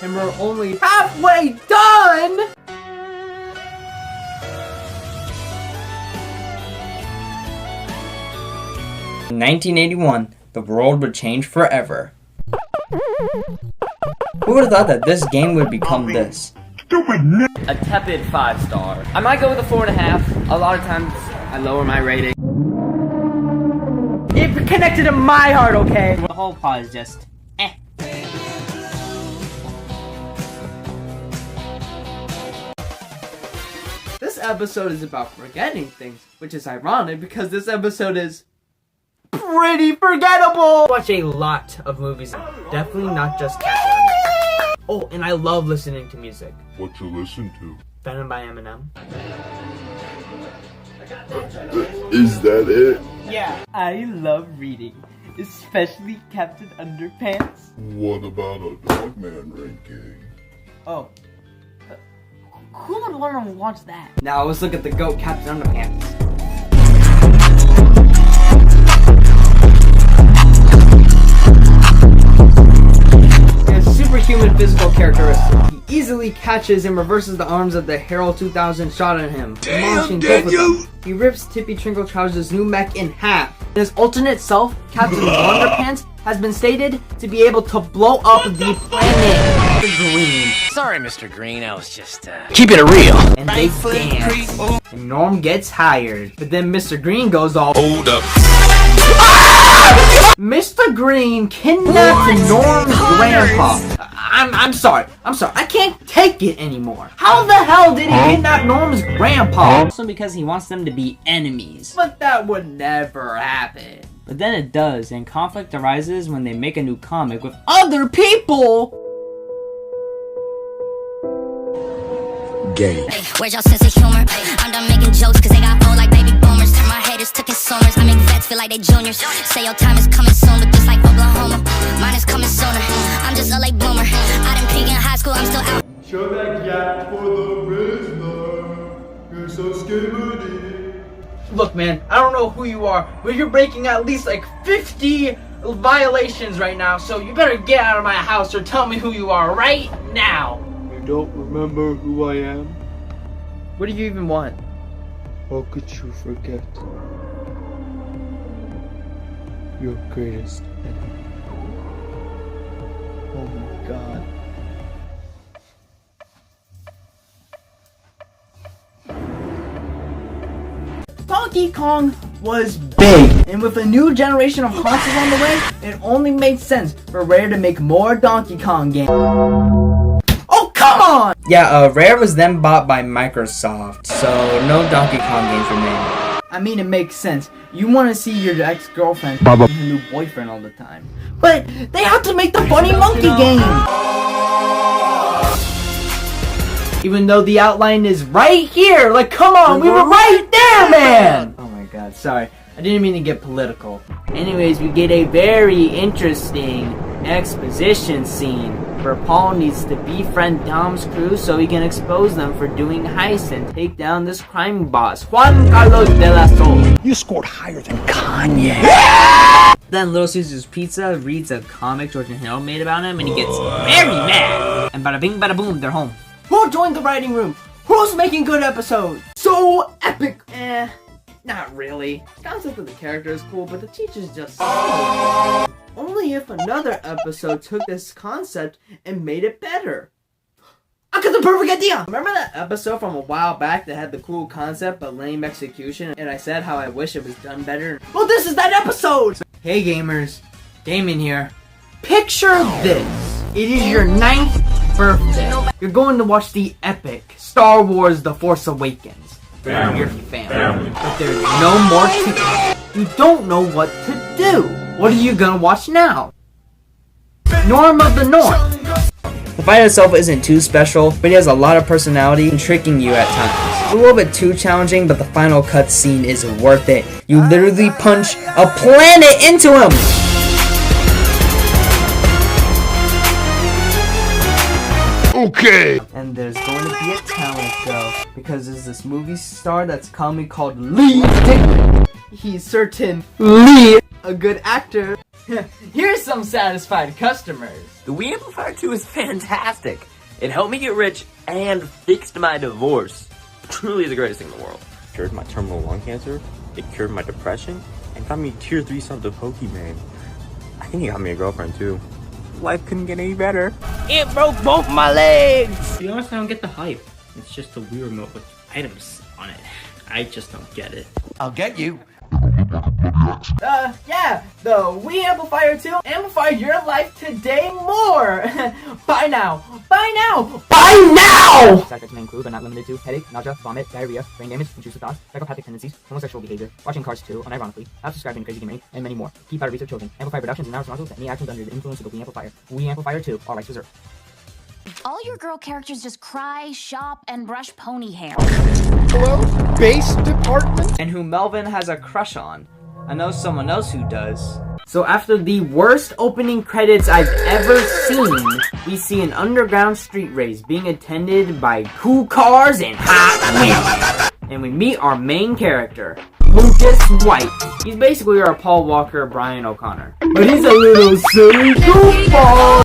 And we're only halfway done! In 1981, the world would change forever. Who would have thought that this game would become this? A tepid 5-star. I might go with a 4.5. A lot of times, I lower my rating. It connected to my heart, okay? The whole plot is just, eh. This episode is about forgetting things, which is ironic because this episode is pretty forgettable. I watch a lot of movies, definitely not just Captain. Oh, and I love listening to music. What you listen to? Venom by Eminem. Is that it? Yeah, I love reading, especially Captain Underpants. What about a Dogman ranking? Oh. Who would want to watch that? Now let's look at the GOAT Captain Underpants. He has superhuman physical characteristics. He easily catches and reverses the arms of the Herald 2000 shot at him. Damn, Daniel! He rips Tippy Twinkle Trousers' new mech in half. His alternate self, Captain Underpants, has been stated to be able to blow up the planet. Green. Sorry, Mr. Green, I was just, Keeping it real. And they dance. And Norm gets hired. But then Mr. Green goes all, hold up. Mr. Green kidnapped Norm's grandpa. I'm sorry. I can't take it anymore. How the hell did he kidnap Norm's grandpa? Also because he wants them to be enemies. But that would never happen. But then it does, and conflict arises when they make a new comic with other people. Gay. Where's y'all sense of humor? I'm done making jokes cause they got old like baby boomers. Turn my haters to consumers. I make vets feel like they juniors. Say your time is coming soon, but just like Oklahoma, mine is coming sooner. I'm just a late bloomer. I didn't peak in high school, I'm still out. Show that gap for the Rizzler. You're so scared. Look, man, I don't know who you are, but you're breaking at least like 50 violations right now, so you better get out of my house or tell me who you are right now. You don't remember who I am? What do you even want? How could you forget? Your greatest enemy. Oh my god. Donkey Kong was big, and with a new generation of consoles on the way, it only made sense for Rare to make more Donkey Kong games. Oh, come on! Yeah, Rare was then bought by Microsoft, so no Donkey Kong games were made. I mean, it makes sense. You want to see your ex-girlfriend and her new boyfriend all the time. But they have to make the Bunny Monkey game! Even though the outline is right here! Like, come on, we were right there, man! Oh my god, sorry. I didn't mean to get political. Anyways, we get a very interesting exposition scene where Paul needs to befriend Dom's crew so he can expose them for doing heists and take down this crime boss, Juan Carlos de la Sol. You scored higher than Kanye. Then Little Caesar's Pizza reads a comic George and Harold made about him and he gets very mad. And bada bing bada boom, they're home. Who joined the writing room? Who's making good episodes? So epic! Not really. The concept of the character is cool, but the teacher's just so only if another episode took this concept and made it better. I got the perfect idea! Remember that episode from a while back that had the cool concept but lame execution, and I said how I wish it was done better? Well, this is that episode! Hey gamers, Damien here. Picture this. It is your 9th birthday. You're going to watch the epic Star Wars The Force Awakens. With your family. But there's no more tickets. You don't know what to do. What are you gonna watch now? Norm of the North. The fight itself isn't too special, but he has a lot of personality and tricking you at times. It's a little bit too challenging, but the final cutscene is worth it. You literally punch a planet into him! Okay. And there's going to be a talent show because there's this movie star that's coming called Lee Dickman. He's certain Lee, a good actor. Here's some satisfied customers. The Wii Amplifier 2 is fantastic. It helped me get rich and fixed my divorce. Truly the greatest thing in the world. It cured my terminal lung cancer. It cured my depression and got me tier 3 sub to Pokemon. I think it got me a girlfriend too. Life couldn't get any better. It broke both my legs! To be honest, I don't get the hype. It's just a Wii remote with items on it. I just don't get it. I'll get you. Yeah, the We Amplifier 2 amplify your life today more. Bye now. Bye now. Bye now. Side effects may include, but not limited to, headache, nausea, vomit, diarrhea, brain damage, intrusive thoughts, psychopathic tendencies, homosexual behavior, watching Cars 2, unironically, not subscribing to Crazy Gaming, and many more. Keep out of reach of children. Amplifier Productions is not responsible for any actions under the influence of the We Amplifier. We Amplifier 2, all rights reserved. All your girl characters just cry, shop, and brush pony hair. Hello, base department? And who Melvin has a crush on. I know someone else who does. So after the worst opening credits I've ever seen, we see an underground street race being attended by cool cars and hot women. And we meet our main character, Lucas White. He's basically our Paul Walker, Brian O'Connor. But he's a little silly goofball.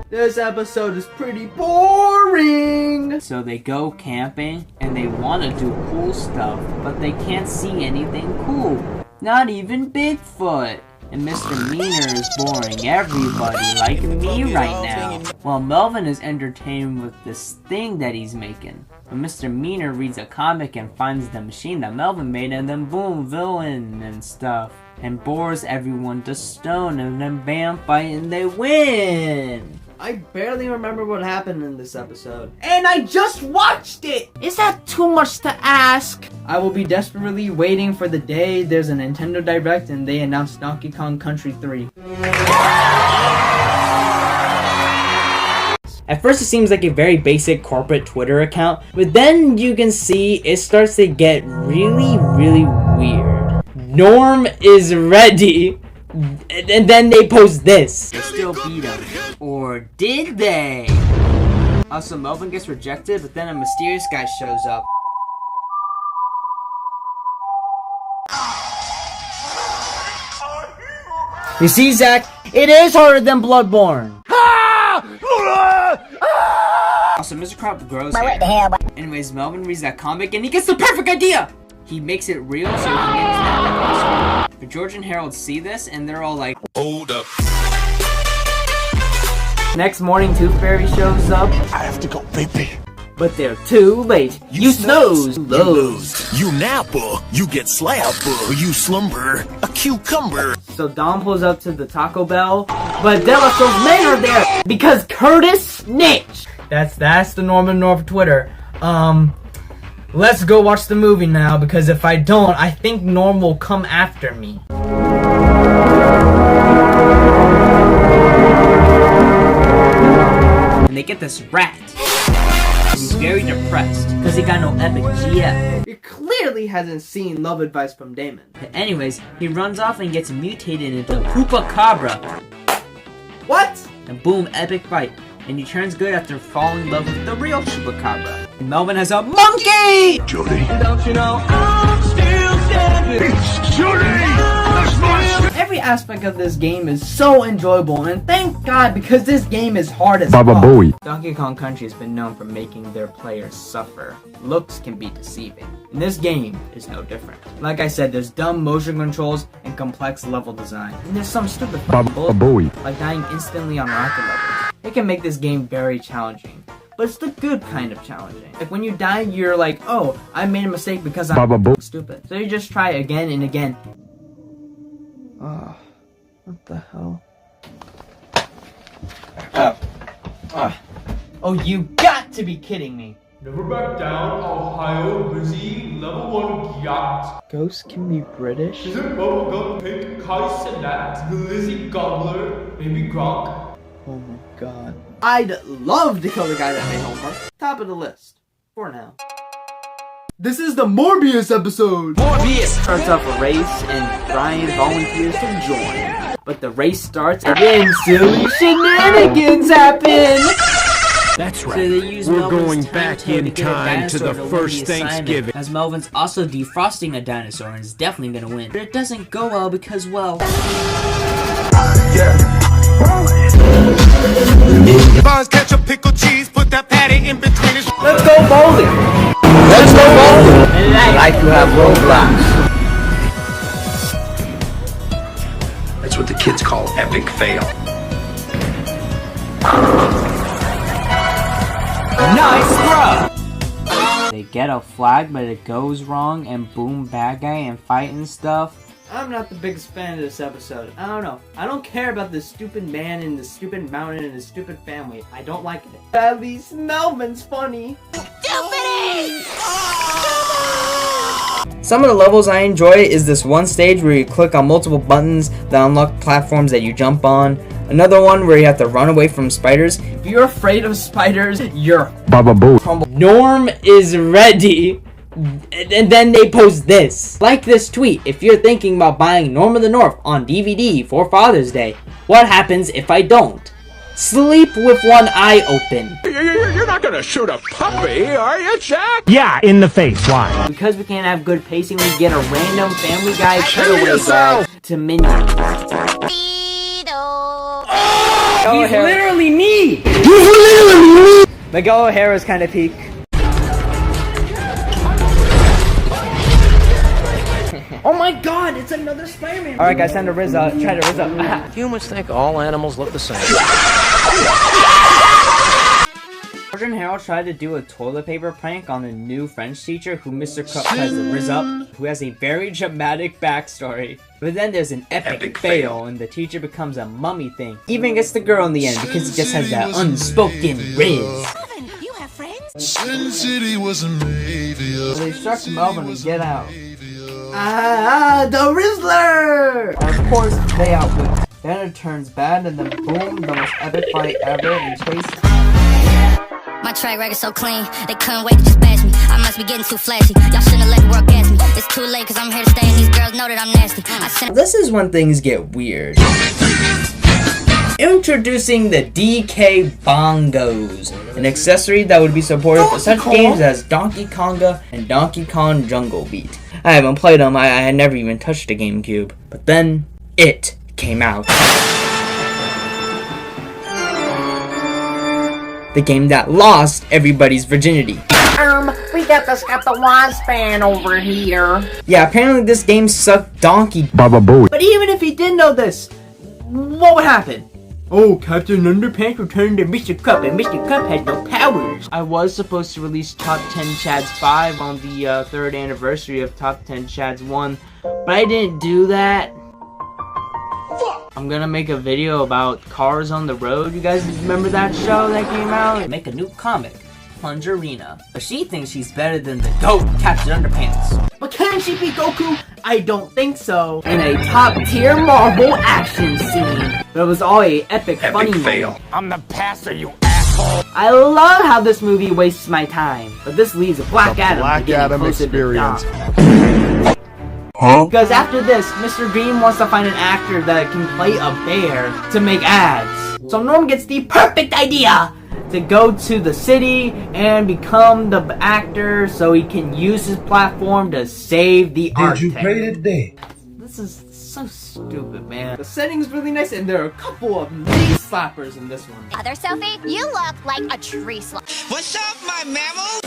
This episode is pretty boring! So they go camping, and they want to do cool stuff, but they can't see anything cool. Not even Bigfoot. And Mr. Meaner is boring everybody like me right now. While Melvin is entertained with this thing that he's making. When Mr. Meaner reads a comic and finds the machine that Melvin made, and then boom, villain and stuff. And bores everyone to stone, and then bam, fight and they win! I barely remember what happened in this episode. And I just watched it! Is that too much to ask? I will be desperately waiting for the day there's a Nintendo Direct and they announce Donkey Kong Country 3. At first it seems like a very basic corporate Twitter account, but then you can see it starts to get really, really weird. Norm is ready! And then they post this. They still beat him. Or did they? Also, Melvin gets rejected, but then a mysterious guy shows up. You see, Zach? It is harder than Bloodborne. Also, Mr. Crop grows hair. Anyways, Melvin reads that comic and he gets the perfect idea! He makes it real so he can get his that. But George and Harold see this and they're all like, hold up. Next morning, Tooth Fairy shows up. I have to go, baby. But they're too late. You snooze. You lose. You napper. You get slapper. You slumber. A cucumber. So Dom pulls up to the Taco Bell. But Delastro's men are there because Curtis snitched. That's the Norman North Twitter. Let's go watch the movie now, because if I don't, I think Norm will come after me. And they get this rat. And he's very depressed, because he got no epic GF. He clearly hasn't seen Love Advice from Damon. But anyways, he runs off and gets mutated into Chupacabra. What? And boom, epic fight. And he turns good after falling in love with the real Chupacabra. And Melvin has a monkey! Judy. Don't you know I'm still standing? Every aspect of this game is so enjoyable, and thank God, because this game is hard as Baba fuck. Booey. Donkey Kong Country has been known for making their players suffer. Looks can be deceiving, and this game is no different. Like I said, there's dumb motion controls and complex level design. And there's some stupid fucking bullshit, like dying instantly on rocket levels. It can make this game very challenging. But it's the good kind of challenging. Like when you die, you're like, oh, I made a mistake because I'm stupid. So you just try again and again. Oh, what the hell? Oh, you got to be kidding me. Never back down, Ohio, Lizzie, level 1 yacht. Ghosts can be British? Is it Bubblegum Pink, Kai Sinat, the Lizzie Gobbler, maybe Gronk? Oh my god. I'd love to kill the guy that made Homer. Top of the list. For now. This is the Morbius episode! Morbius! Starts off a race and Brian volunteers to join. But the race starts and then silly shenanigans happen! That's right. So they use We're Melvin's going time back toad in to get a time to dinosaur the win first assignment, Thanksgiving. as Melvin's also defrosting a dinosaur and is definitely gonna win. But it doesn't go well because, well... Bonds, ketchup, pickle, cheese, put that patty in between his. Let's go bowling! Let's go bowling! I like to have roadblocks. That's what the kids call epic fail. Nice throw! They they get a flag but it goes wrong and boom, bad guy and fight and stuff. I'm not the biggest fan of this episode. I don't know. I don't care about this stupid man and the stupid mountain and his stupid family. I don't like it. At least Melvin's funny. Some of the levels I enjoy is this one stage where you click on multiple buttons that unlock platforms that you jump on. Another one where you have to run away from spiders. If you're afraid of spiders, you're Baba Boo. Norm is ready. And then they post this. Like this tweet if you're thinking about buying Norm of the North on DVD for Father's Day. What happens if I don't? Sleep with one eye open. You're not gonna shoot a puppy, are you, Jack? Yeah, in the face. Why? Because we can't have good pacing, we get a random Family Guy cutaway guy to Minions. He's literally me! He's literally me! Miguel O'Hara's kind of peak. Oh my god, it's another Spider-Man! Alright guys, time to Riz up. Try to Riz up. Humans think all animals look the same. George and Harold tried to do a toilet paper prank on a new French teacher who Mr. Cup tries to Riz up, who has a very dramatic backstory. But then there's an epic fail, and the teacher becomes a mummy thing. Even gets the girl in the end because he just has that unspoken Riz. You have friends? Sin City was a movie. So they struck Melvin to get out. The Rizzler! Of course, they outwit. Then it turns bad, and then boom, the most epic fight ever in Chase. My track record so clean, they couldn't wait to just bash me. I must be getting too flashy. Y'all shouldn't have let the world gas me. It's too late cause I'm here to stay and these girls know that I'm nasty. This is when things get weird. Introducing the DK Bongos, an accessory that would be supported for such games as Donkey Konga and Donkey Kong Jungle Beat. I haven't played them, I had never even touched a GameCube. But then, it came out. The game that lost everybody's virginity. We got the Waspan over here. Yeah, apparently this game sucked donkey. Baba Boo. But even if he did know this, what would happen? Oh, Captain Underpants returned to Mr. Cup, and Mr. Cup has no powers. I was supposed to release Top 10 Chads 5 on the 3rd anniversary of Top 10 Chads 1, but I didn't do that. I'm gonna make a video about Cars on the Road. You guys remember that show that came out? Make a new comic, Plunge Arena. But she thinks she's better than the GOAT, Captain Underpants. But can she beat Goku? I don't think so. In a top-tier Marvel action scene. But it was all a epic funny fail. I'm the passer, you asshole. I love how this movie wastes my time. But this leaves Black Adam getting closer to Doc. Huh? Because after this, Mr. Green wants to find an actor that can play a bear to make ads. So Norm gets the perfect idea to go to the city and become the actor so he can use his platform to save the Arctic. Did you pay today? This is so stupid, man. The setting's really nice and there are a couple of knee slappers in this one. Other Sophie, you look like a tree slug. What's up, my mammal?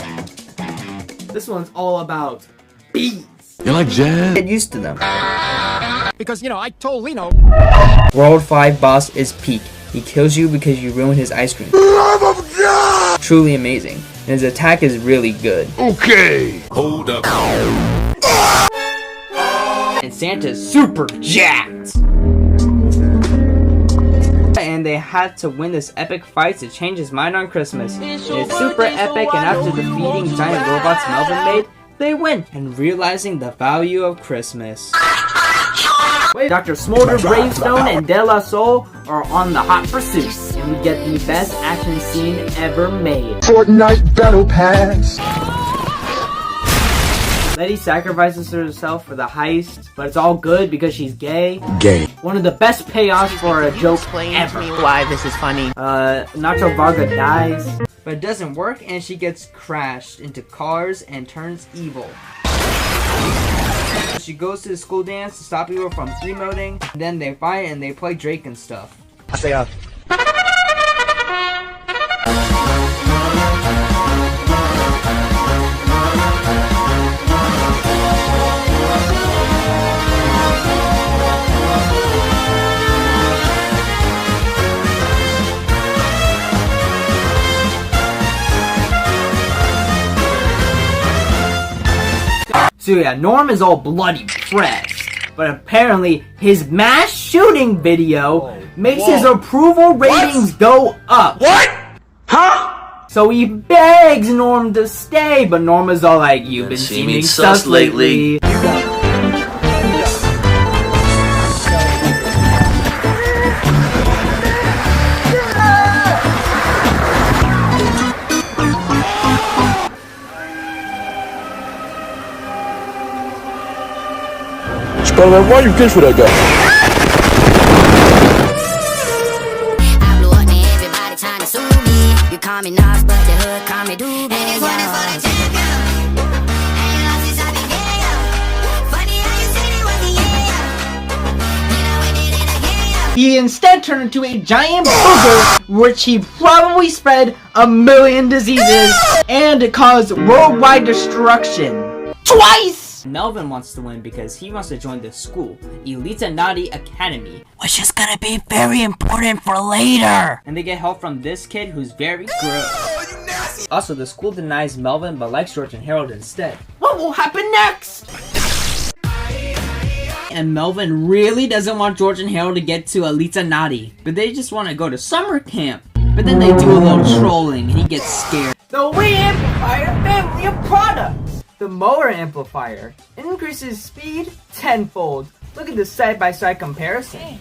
This one's all about bees. You like jazz? Get used to them. Because, you know, I told Lino. World 5 boss is Peak. He kills you because you ruined his ice cream. Love of God! Truly amazing. And his attack is really good. Okay. Hold up. And Santa's super jacked. And they had to win this epic fight to change his mind on Christmas. It's super epic, and after defeating giant robots Melvin made, they win and realizing the value of Christmas. Dr. Smolder, Bravestone, and De La Soul are on the hot pursuit, and we get the best action scene ever made. Fortnite Battle Pass. Letty sacrifices herself for the heist, but it's all good because she's gay. Gay. One of the best payoffs for a joke ever. To me why this is funny. Nacho Varga dies, but it doesn't work, and she gets crashed into cars and turns evil. She goes to the school dance to stop people from 3-moding, then they fight and they play Drake and stuff. I say, So yeah, Norm is all bloody pressed. But apparently, his mass shooting video makes his approval ratings go up. What? Huh? So he begs Norm to stay, but Norm is all like, "You've been seeming sus lately." Spider-Man, why you kiss for that guy? I blew up and everybody trying to sue me. You call me Nas, but the hood call me Doobie. And this one is for the champion. Ain't lost since I began, yo. Funny how you said it was the year, yo. You know we did it again, yo. He instead turned into a giant booger, which he probably spread 1,000,000 diseases and caused worldwide destruction. Twice! Melvin wants to win because he wants to join the school, Elita Naughty Academy, which is gonna be very important for later. And they get help from this kid who's very gross. Also, the school denies Melvin but likes George and Harold instead. What will happen next? And Melvin really doesn't want George and Harold to get to Elita Naughty, but they just want to go to summer camp. But then they do a little trolling and he gets scared. The Wii Amplifier family of products! The motor amplifier increases speed tenfold. Look at the side-by-side comparison.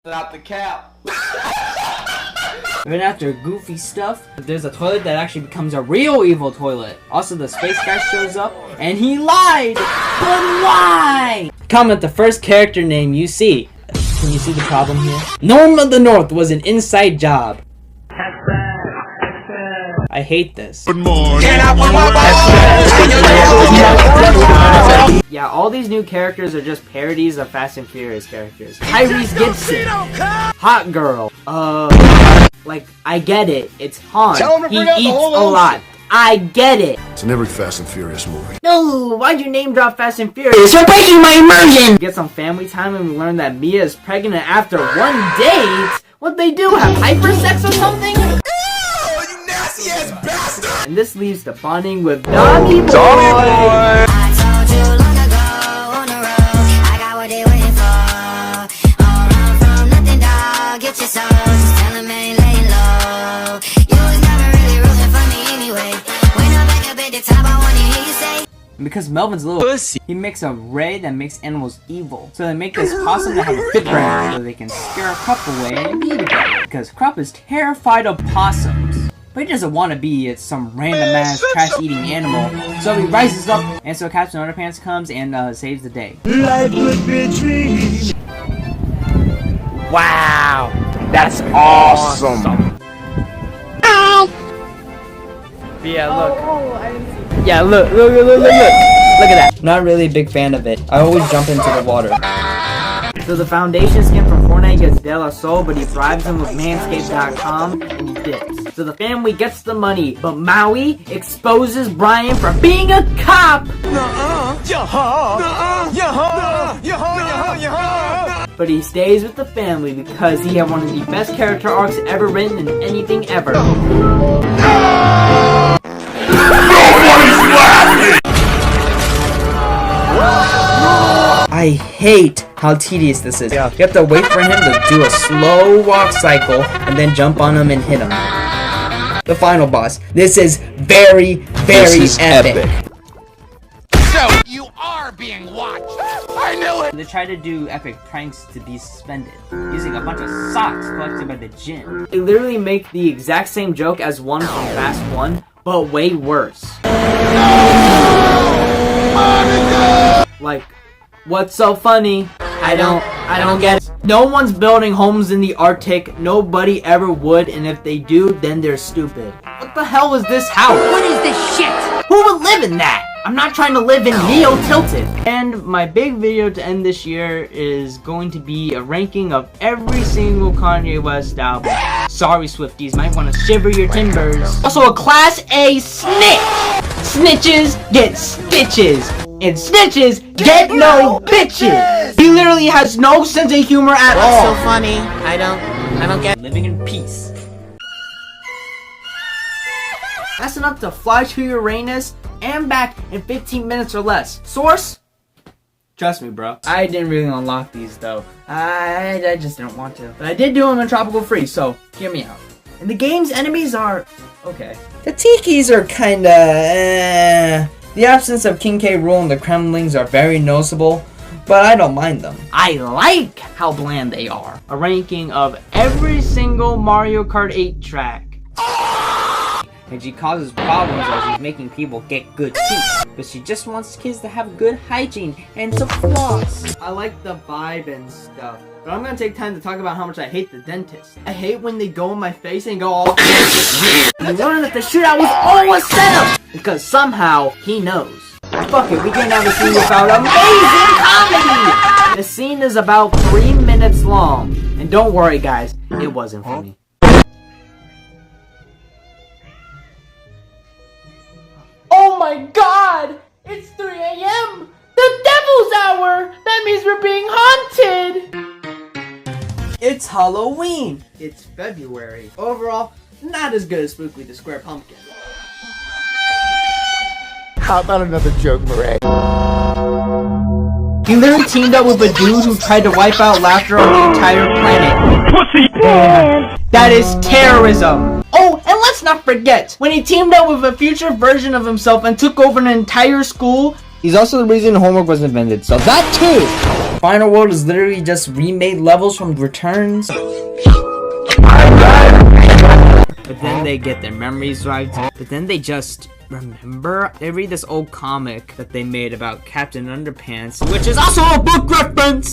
Out the cap. Even after goofy stuff, there's a toilet that actually becomes a real evil toilet. Also, the space guy shows up, and he lied! But why? Comment the first character name you see. Can you see the problem here? Norm of the North was an inside job. I hate this. Good morning. Yeah, all these new characters are just parodies of Fast and Furious characters. Tyrese Gibson, Hot Girl, like, I get it, it's Han, he eats a lot. I get it. It's in every Fast and Furious movie. No, why'd you name drop Fast and Furious? You're breaking my immersion! Get some family time and we learn that Mia is pregnant after one date? What'd they do, have hypersex or something? Oh, you nasty ass bastard! And this leads to bonding with Donnie Boy! I told you long ago on the road, I got what they waiting for. Don't run from nothing, dog. Get your soul, just tell them ain't laying low. You was never really rooting for me anyway. When I'm back up at the top, I wanna hear you say. And because Melvin's a little pussy, he makes a ray that makes animals evil. So they make this possum to have a big brain so they can scare Krupp away and be together. Because Krupp is terrified of possums. But he doesn't want to be some random ass trash-eating animal. So he rises up, and so Captain Underpants comes and saves the day. Life would be a dream. Wow, that's awesome. Yeah, look. Yeah, look at that. Not really a big fan of it. I always jump into the water. So the foundation skin from Fortnite gets De La Soul, but he bribes him with Manscaped.com and he dips. So the family gets the money, but Maui exposes Brian for being a cop! But he stays with the family because he had one of the best character arcs ever written in anything ever. I hate how tedious this is. You have to wait for him to do a slow walk cycle and then jump on him and hit him. The final boss. This is very epic. So, you are being watched. I knew it. They try to do epic pranks to be suspended, using a bunch of socks collected by the gym. They literally make the exact same joke as one from Fast 1, but way worse. Like, what's so funny? I don't get it. No one's building homes in the Arctic. Nobody ever would, and if they do, then they're stupid. What the hell is this house? What is this shit? Who would live in that? I'm not trying to live in Neo Tilted. And my big video to end this year is going to be a ranking of every single Kanye West album. Sorry, Swifties, might want to shiver your timbers. Also, a Class A snitch. Snitches get stitches. And snitches get no bitches. He literally has no sense of humor at all. What's so funny? I don't get. Living in peace. That's enough to fly to Uranus and back in 15 minutes or less. Source? Trust me, bro. I didn't really unlock these, though. I just didn't want to. But I did do them in Tropical Freeze, so hear me out. And the game's enemies are... okay. The Tikis are kinda... The absence of King K. Rool and the Kremlings are very noticeable, but I don't mind them. I like how bland they are. A ranking of every single Mario Kart 8 track. And she causes problems as she's making people get good teeth. But she just wants kids to have good hygiene and to floss. I like the vibe and stuff. But I'm gonna take time to talk about how much I hate the dentist. I hate when they go in my face and go all You learn that the shootout was always set up! Because somehow, he knows. Fuck it, we can't have a scene without amazing comedy! The scene is about 3 minutes long. And don't worry guys, it wasn't funny. Oh my god! It's 3 a.m. The devil's hour! That means we're being haunted! It's Halloween! It's February. Overall, not as good as Spooky the Square Pumpkin. How about another joke, Murray? He literally teamed up with a dude who tried to wipe out laughter on the entire planet. Pussy! That is terrorism! Oh, and let's not forget, when he teamed up with a future version of himself and took over an entire school, he's also the reason homework was invented, so that too! Final World is literally just remade levels from Returns. But then they get their memories right, but then they just remember. They read this old comic that they made about Captain Underpants, which is also a book reference!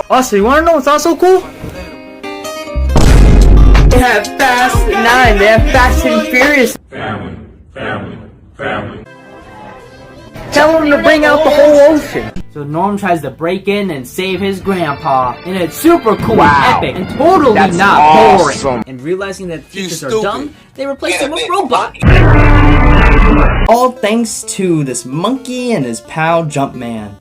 Also, you wanna know what's also cool? They have Fast 9, they have Fast and Furious. Family. Tell him to bring out the whole ocean. So Norm tries to break in and save his grandpa. And it's super cool and epic and totally not boring. And realizing that teachers are dumb, they replace them with robots. All thanks to this monkey and his pal Jumpman.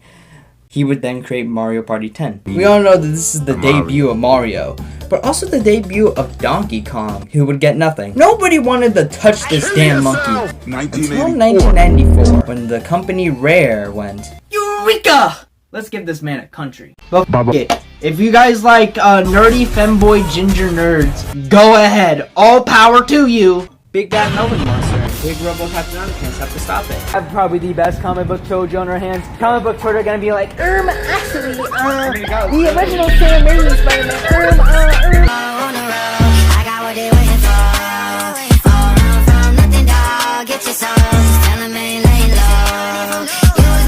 He would then create Mario Party 10. We all know that this is the debut of Mario, but also the debut of Donkey Kong, who would get nothing. Nobody wanted to touch this damn monkey until 1994, when the company Rare went, Eureka! Let's give this man a country. But f it. If you guys like nerdy femboy ginger nerds, go ahead. All power to you. Big Bad Melvin Monster and Big Robo Captain Underpants have to stop it. I have probably the best comic book shoujo in our hands. Comic book Twitter are gonna be like, actually, the original Sam Raimi Spider-Man, I got what they waiting for. All run from nothing, dog. Get your soul. Just tell them ain't lay low.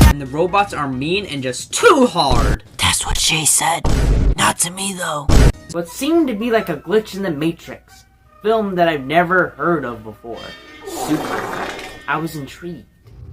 And the robots are mean and just too hard. That's what she said. Not to me, though. What seemed to be like a glitch in the Matrix. Film that I've never heard of before. Super. I was intrigued.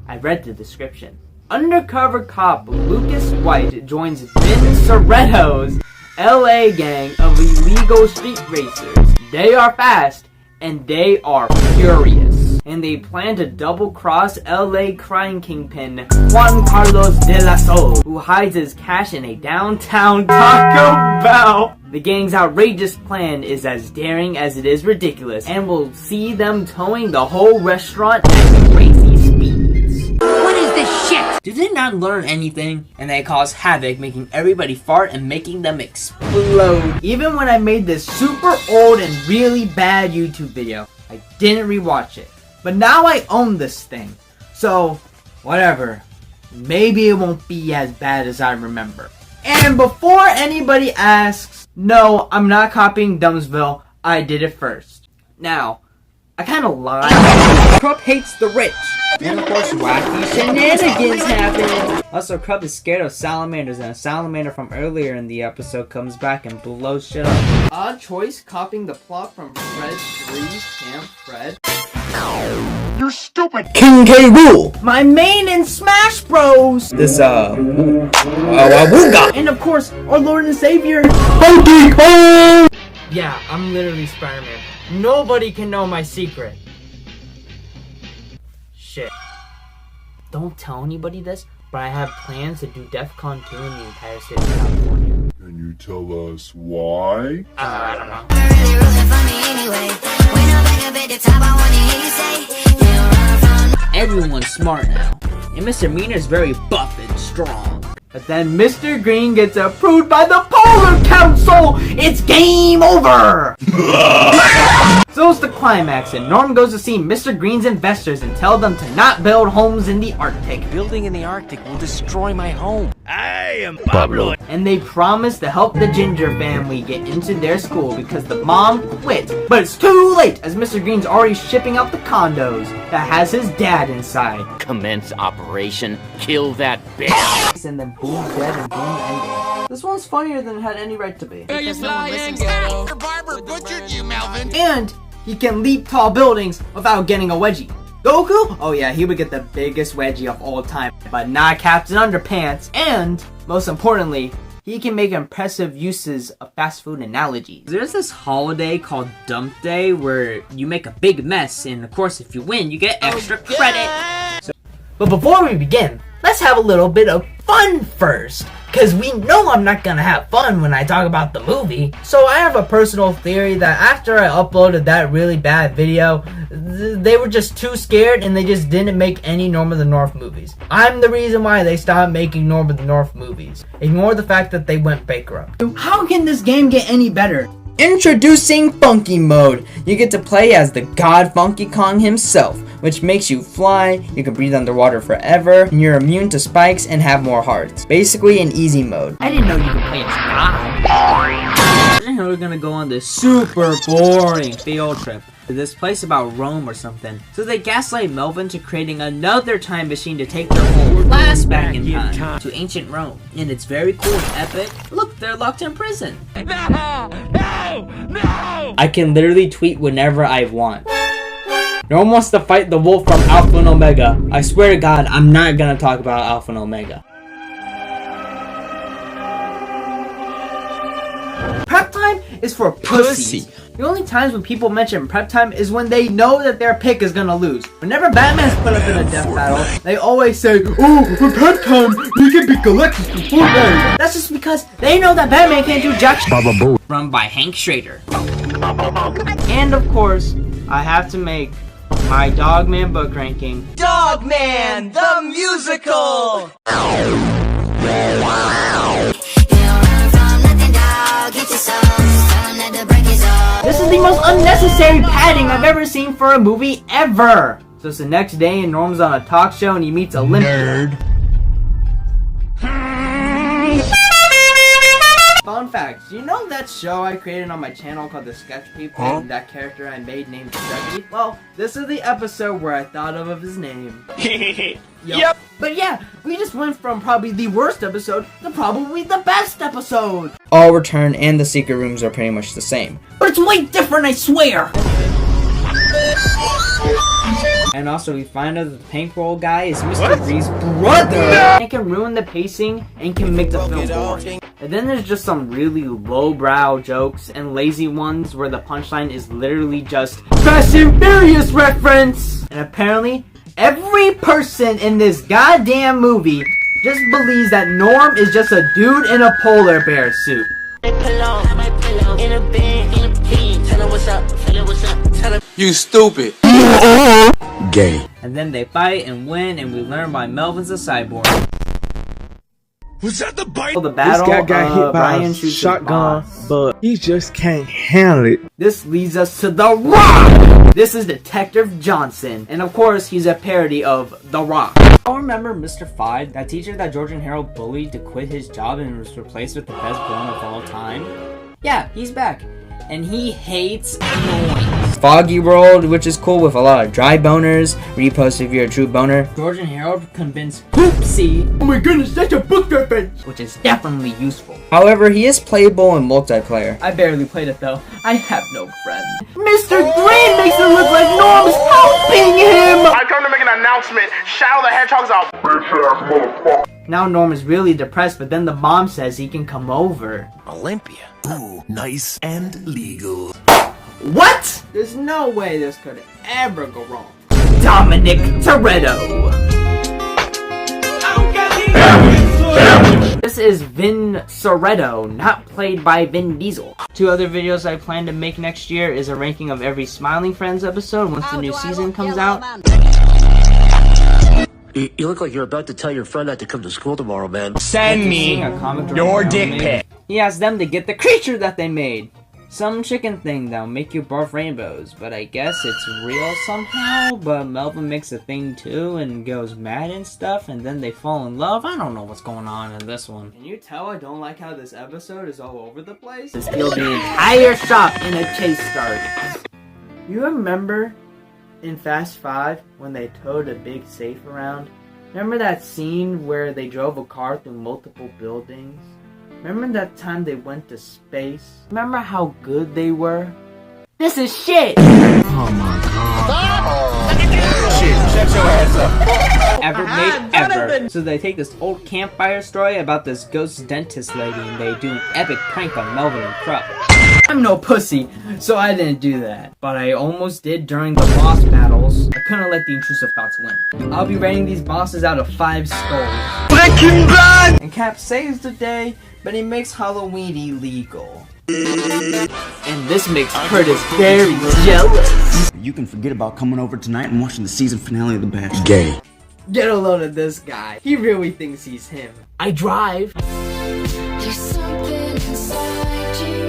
I read the description. Undercover cop Lucas White joins Vin Sorretto's LA gang of illegal street racers. They are fast and they are furious. And they plan to double-cross LA crime kingpin Juan Carlos de la Sol, who hides his cash in a downtown Taco Bell. The gang's outrageous plan is as daring as it is ridiculous, and will see them towing the whole restaurant at crazy speeds. What is this shit? Did they not learn anything? And they cause havoc, making everybody fart and making them explode. Even when I made this super old and really bad YouTube video, I didn't rewatch it. But now I own this thing. So, whatever. Maybe it won't be as bad as I remember. And before anybody asks, no, I'm not copying Dumbsville. I did it first. Now, I kinda lied. Krupp hates the rich. And of course, wacky shenanigans happen. Also, Krupp is scared of salamanders, and a salamander from earlier in the episode comes back and blows shit up. Odd choice, copying the plot from Fred 3, Camp Fred. You're stupid! King K. Rool! My main in Smash Bros! This, Awooga! And of course, our Lord and Savior, Donkey Kong! Yeah, I'm literally Spider-Man. Nobody can know my secret. Shit. Don't tell anybody this, but I have plans to do DEF CON 2 in the entire state of California. And you tell us why? I don't know. Everyone's smart now, and Mr. Mean is very buff and strong. But then Mr. Green gets approved by the Polar Council! It's game over! So it's the climax, and Norm goes to see Mr. Green's investors and tell them to not build homes in the Arctic. Building in the Arctic will destroy my home. I am Pablo. And they promise to help the Ginger family get into their school because the mom quit. But it's too late, as Mr. Green's already shipping out the condos that has his dad inside. Commence operation. Kill that bitch. And then boom, dead, and boom, ending. This one's funnier than it had any right to be. The barber butchered you, Melvin. And he can leap tall buildings without getting a wedgie. Goku? Oh yeah, he would get the biggest wedgie of all time, but not Captain Underpants. And, most importantly, he can make impressive uses of fast food analogies. There's this holiday called Dump Day where you make a big mess, and of course if you win, you get extra credit. But before we begin, let's have a little bit of fun first. Cause we know I'm not gonna have fun when I talk about the movie. So I have a personal theory that after I uploaded that really bad video, they were just too scared and they just didn't make any Norm of the North movies. I'm the reason why they stopped making Norm of the North movies. Ignore the fact that they went bankrupt. How can this game get any better? Introducing Funky Mode! You get to play as the god Funky Kong himself, which makes you fly, you can breathe underwater forever, and you're immune to spikes and have more hearts. Basically an easy mode. I didn't know you could play as God. We're gonna go on this super boring field trip to this place about Rome or something. So they gaslight Melvin to creating another time machine to take their whole class back in time to ancient Rome. And it's very cool and epic. Look, they're locked in prison. No! I can literally tweet whenever I want. Norm wants to fight the wolf from Alpha and Omega. I swear to God, I'm not gonna talk about Alpha and Omega. Prep time is for pussies. The only times when people mention prep time is when they know that their pick is gonna lose. Whenever Batman's put up in a death battle, they always say, "Oh, for prep time, we can beat Galactus before that." That's just because they know that Batman can't do jack shit. Run by Hank Schrader. And of course, I have to make my Dogman book ranking. Dogman, the musical! This is the most unnecessary padding I've ever seen for a movie ever! So it's the next day and Norm's on a talk show and he meets Olympia. Fun fact, do you know that show I created on my channel called The Sketch People? And that character I made named Shaggy? Well, this is the episode where I thought of his name. Yep. But yeah, we just went from probably the worst episode to probably the best episode. All Return and the Secret Rooms are pretty much the same. But it's way different, I swear! And also we find out that the pink roll guy is Mr. Grease's brother! And can ruin the pacing and can make the film boring. And then there's just some really lowbrow jokes and lazy ones where the punchline is literally just Fast and Furious reference! And apparently, every person in this goddamn movie just believes that Norm is just a dude in a polar bear suit. You stupid. Gay. And then they fight and win, and we learn why Melvin's a cyborg. Was that the bite? The battle, this guy got hit by Ryan a shoots shotgun, his boss. but he just can't handle it. This leads us to The Rock! This is Detective Johnson, and of course, he's a parody of The Rock. I remember Mr. Fide, that teacher that George and Harold bullied to quit his job and was replaced with the best villain of all time? Yeah, he's back. And he hates noise. Foggy World, which is cool with a lot of dry boners. Repost if you're a true boner. George and Harold convince Poopsie. Oh my goodness, that's a book reference! Which is definitely useful. However, he is playable in multiplayer. I barely played it though. I have no friends. Mr. Green makes it look like Norm's helping him! I come to make an announcement. Shadow the Hedgehog's a bitch-ass motherfucker. Now Norm is really depressed, but then the mom says he can come over. Olympia. Ooh, nice and legal. What? There's no way this could ever go wrong. Dominic Toretto. This is Vin Soretto, not played by Vin Diesel. 2 other videos I plan to make next year is a ranking of every Smiling Friends episode once the new season comes out. You look like you're about to tell your friend not to come to school tomorrow, man. Send me your dick pic. He asked them to get the creature that they made. Some chicken thing that'll make you barf rainbows, but I guess it's real somehow. But Melvin makes a thing too and goes mad and stuff, and then they fall in love. I don't know what's going on in this one. Can you tell I don't like how this episode is all over the place? This steals the entire shop in a chase starts. You remember in Fast 5 when they towed a big safe around? Remember that scene where they drove a car through multiple buildings? Remember that time they went to space? Remember how good they were? This is shit! Oh my god. Shit, shut your ass up. Ever made ever. So they take this old campfire story about this ghost dentist lady and they do an epic prank on Melvin and Krupp. I'm no pussy, so I didn't do that. But I almost did during the boss battles. I couldn't let the intrusive thoughts win. I'll be rating these bosses out of 5 skulls. Breaking Bad! And Cap saves the day, but he makes Halloween illegal. And this makes Curtis very jealous. You can forget about coming over tonight and watching the season finale of The Bachelor. Gay. Get a load of this guy. He really thinks he's him. I drive. There's something inside you.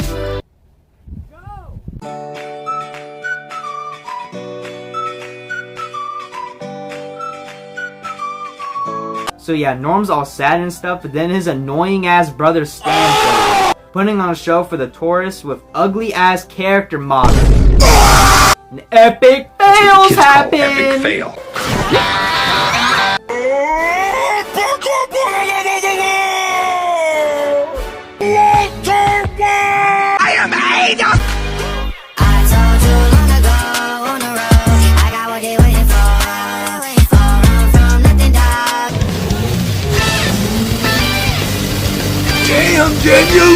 So yeah, Norm's all sad and stuff, but then his annoying ass brother stands there, putting on a show for the tourists with ugly ass character models. An epic fails happen! Epic fail. I am Ada! Damn, Daniel!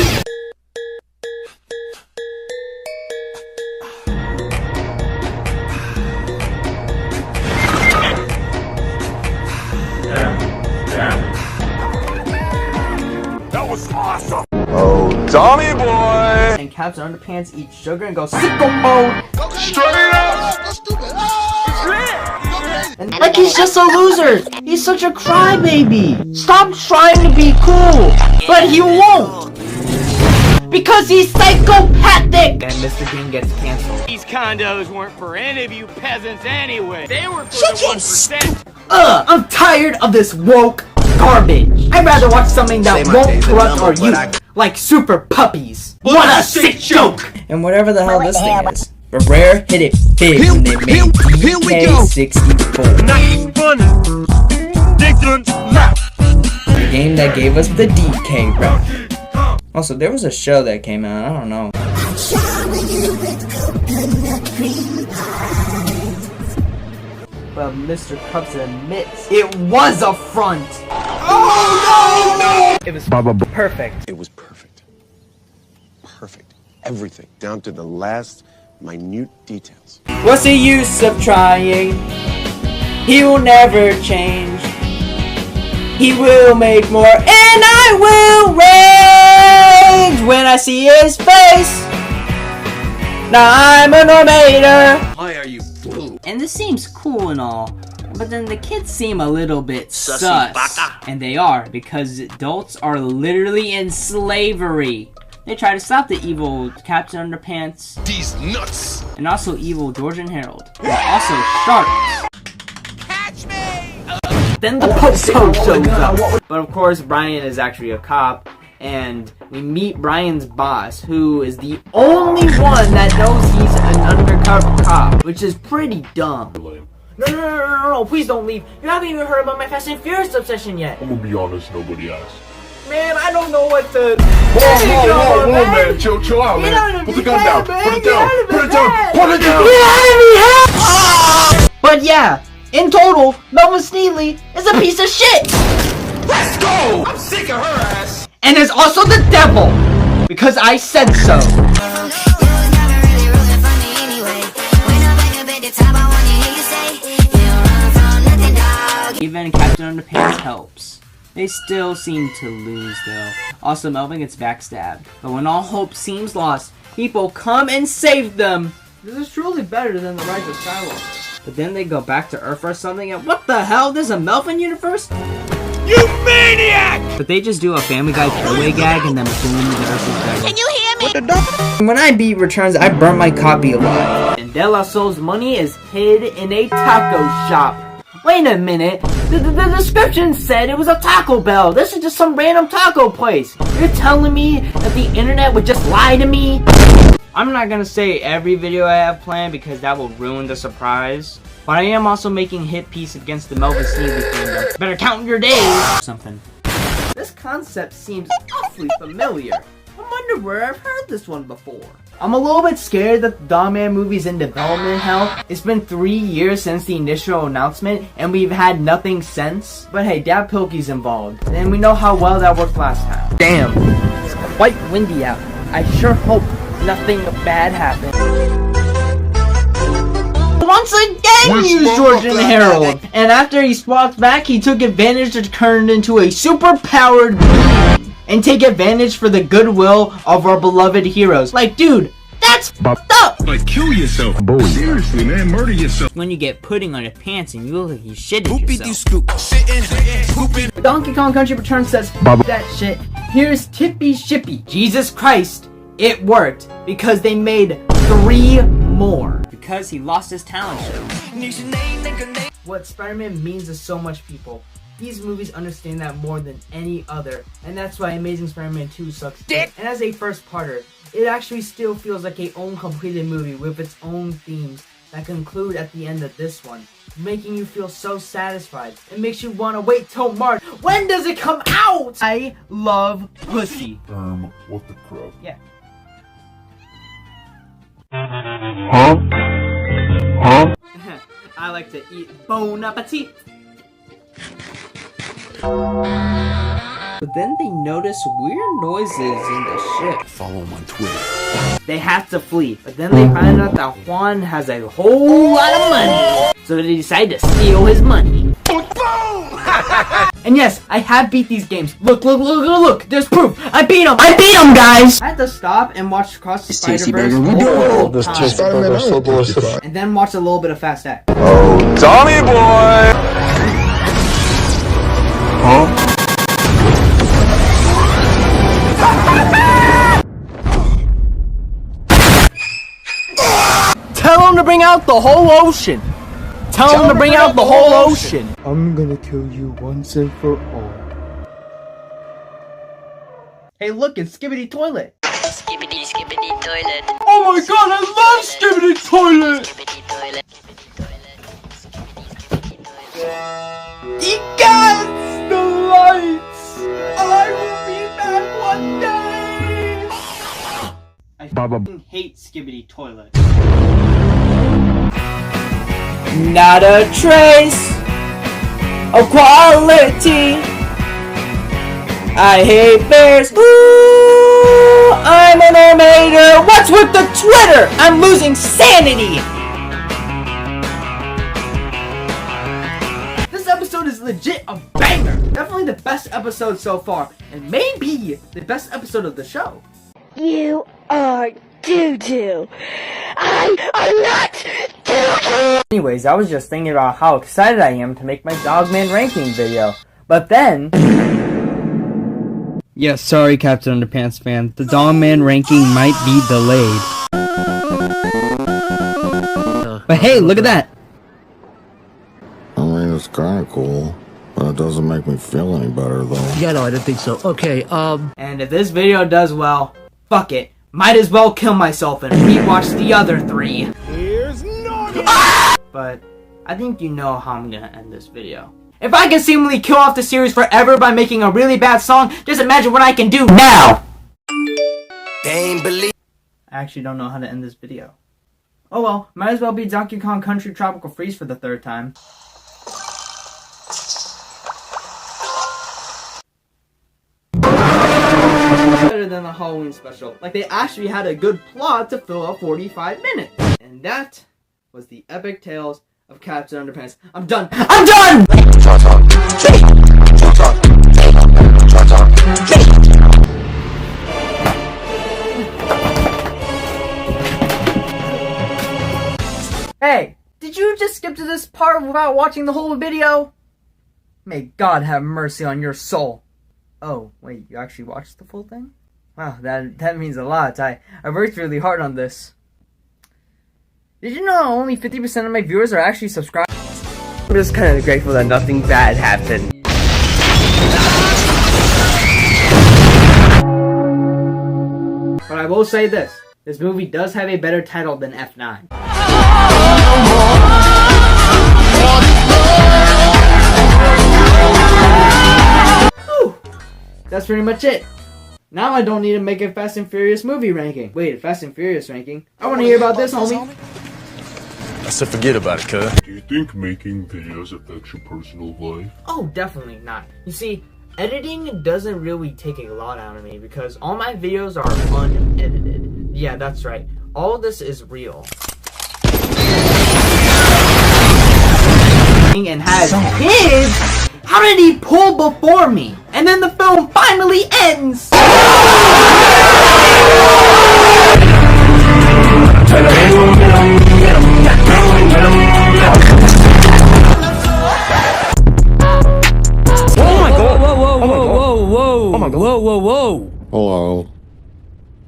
That was awesome! Oh, Tommy boy! And Cap's Underpants eats sugar and goes sicko mode! Straight up! And like he's just a loser! He's such a crybaby! Stop trying to be cool! But he won't! Because he's psychopathic! And Mr. Bean gets canceled. These condos weren't for any of you peasants anyway. They were for the 1%. I'm tired of this woke garbage. I'd rather watch something that won't corrupt our youth, like Super Puppies. What a sick joke! And whatever the hell this thing is. But Rare hit it big when they made DK64. Not even funny. The game that gave us the DK rep. Also, there was a show that came out, I don't know. But Mr. Krabs admits it was a front. Oh no! It was perfect. It was perfect. Perfect. Everything, down to the last minute details. What's the use of trying? He will never change. He will make more, and I will rage when I see his face. Now I'm a normator. Why are you blue? And this seems cool and all, but then the kids seem a little bit sus. And they are, because adults are literally in slavery. They try to stop the evil Captain Underpants. These nuts! And also evil George and Harold. And also sharks. Catch me! Then the Popo shows up. But of course, Brian is actually a cop. And we meet Brian's boss, who is the only one that knows he's an undercover cop. Which is pretty dumb. No, please don't leave. You haven't even heard about my Fast and Furious obsession yet. I'm gonna be honest, nobody asked. Man, I don't know what to... Whoa, man. Chill out, man. Put the gun down. Put it down. Put it down. Put it down. Get out of me, help! But yeah, in total, Melvin Sneedley is a piece of shit. Let's go! I'm sick of her ass! And is also the devil, because I said so. Even Captain Underpants helps. They still seem to lose though. Also, Melvin gets backstabbed. But when all hope seems lost, people come and save them. This is truly better than the Rise of Skywalker. But then they go back to Earth or something and what the hell? There's a Melvin universe? You maniac! But they just do a Family Guy throwaway gag and then boom, the Earth is better. Can you hear me? When I beat Returns, I burnt my copy alive. And De La Soul's money is hid in a taco shop. Wait a minute, the description said it was a Taco Bell. This is just some random taco place. You're telling me that the internet would just lie to me? I'm not gonna say every video I have planned because that will ruin the surprise. But I am also making hit piece against the Melvin Sneevy fandom. Better count your days! Something. This concept seems awfully familiar. I wonder where I've heard this one before. I'm a little bit scared that the Dogman movie's in development hell. It's been 3 years since the initial announcement, and we've had nothing since. But hey, Dad Pilkey's involved, and we know how well that worked last time. Damn, it's quite windy out. I sure hope nothing bad happens. Once again used Georgian Herald, and after he swapped back, he took advantage to turn into a super-powered being and take advantage for the goodwill of our beloved heroes. Like, dude, that's fucked up! Like, kill yourself. Boy. Seriously, man, murder yourself. When you get pudding on your pants and you look like you shitted yourself. Donkey Kong Country Returns says, that shit. Here's Tippy Shippy. Jesus Christ, it worked because they made 3 more. Because he lost his talent show. What Spider-Man means to so much people. These movies understand that more than any other, and that's why Amazing Spider-Man 2 sucks dick. And as a first-parter, it actually still feels like a own completed movie with its own themes that conclude at the end of this one, making you feel so satisfied. It makes you want to wait till March. When does it come out? I love pussy. What the crap? Yeah. Huh? Huh? I like to eat bon appetit. But then they notice weird noises in the ship. Follow him on Twitter. They have to flee, but then they find out that Juan has a whole lot of money. So they decide to steal his money. And yes, I have beat these games. Look, there's proof. I beat him, guys! I had to stop and watch Across the Spider-Verse and then watch a little bit of Fast X. Oh, Tommy boy! Huh? Tell him to bring out the whole ocean! Tell him to bring out the whole ocean! I'm gonna kill you once and for all. Hey look, it's Skibbity Toilet! Skibbity, skibbity toilet. Oh my god, I love Skibbity Toilet! Skibbity toilet. He gets the lights! I will be back one day! I fucking hate Skibbity Toilet. Not a trace of quality. I hate bears. Ooh, I'm an animator. What's with the Twitter? I'm losing sanity. This episode is legit a banger. Definitely the best episode so far, and maybe the best episode of the show. You are doo-doo. I am not doo-doo. Anyways, I was just thinking about how excited I am to make my Dogman ranking video. But then... Yeah, sorry Captain Underpants fan. The Dogman ranking might be delayed. But hey, look at that! I mean, it's kind of cool, but it doesn't make me feel any better, though. Yeah, no, I didn't think so. Okay, And if this video does well, fuck it. Might as well kill myself and rewatch the other 3. Here's Norman! But I think you know how I'm gonna end this video. If I can seemingly kill off the series forever by making a really bad song, just imagine what I can do now! I actually don't know how to end this video. Oh well, might as well be Donkey Kong Country Tropical Freeze for the 3rd time. Better than the Halloween special. Like, they actually had a good plot to fill up 45 minutes. And that was the epic tales of Captain Underpants. I'm done! I'm done! Hey, did you just skip to this part without watching the whole video? May God have mercy on your soul. Oh, wait, you actually watched the full thing? Wow, that means a lot. I worked really hard on this. Did you know only 50% of my viewers are actually subscribed? I'm just kind of grateful that nothing bad happened. But I will say this movie does have a better title than F9. Whew. That's pretty much it. Now I don't need to make a Fast and Furious movie ranking. Wait, a Fast and Furious ranking? I want to hear about this, homie. I said forget about it, cuz. Do you think making videos affects your personal life? Oh, definitely not. You see, editing doesn't really take a lot out of me because all my videos are unedited. Yeah, that's right. All of this is real. And has kids? How did he pull before me? And then the film finally ends! Whoa. Hello.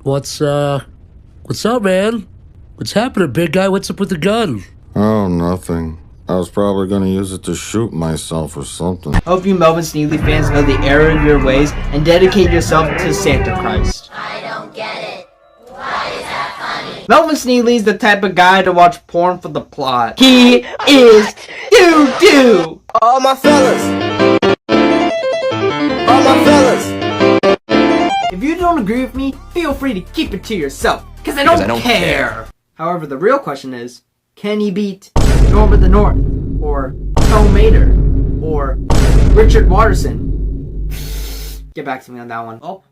What's up, man? What's happening, big guy? What's up with the gun? Oh, nothing. I was probably gonna use it to shoot myself or something. Hope you Melvin Sneedley fans know the error of your ways and dedicate yourself to Santa Christ. I don't get it. Why is that funny? Melvin Sneedley's the type of guy to watch porn for the plot. He is doo-doo! All my fellas! All my fellas! If you don't agree with me, feel free to keep it to yourself, because I don't care. However, the real question is, can he beat Norm of the North, or Toe Mater, or Richard Watterson? Get back to me on that one. Oh,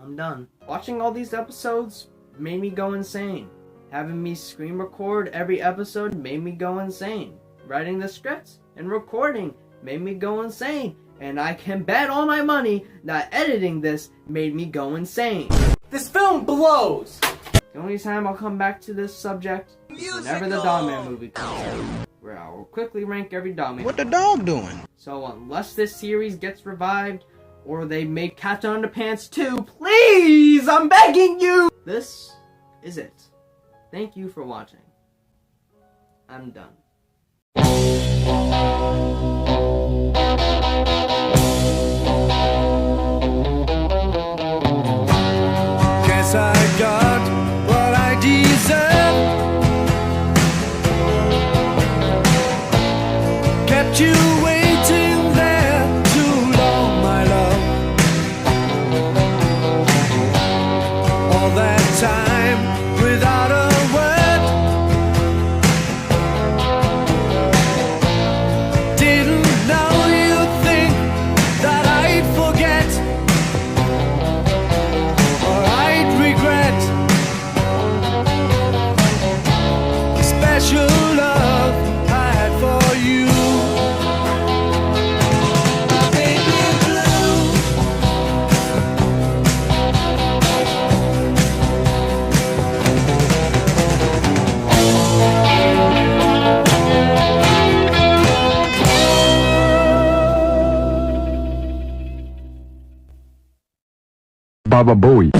I'm done. Watching all these episodes made me go insane. Having me screen record every episode made me go insane. Writing the scripts and recording made me go insane. And I can bet all my money that editing this made me go insane. This film blows! The only time I'll come back to this subject is whenever the Dogman movie comes out, where I will quickly rank every Dogman. What the dog doing? So unless this series gets revived, or they make Captain Underpants 2, please, I'm begging you! This is it. Thank you for watching. I'm done. Guess I got what I deserve. Kept you waiting there too long, my love. All that time without a word. Didn't know you'd think that I'd forget or I'd regret the special love I had for you. Baby blue. Baba Booey.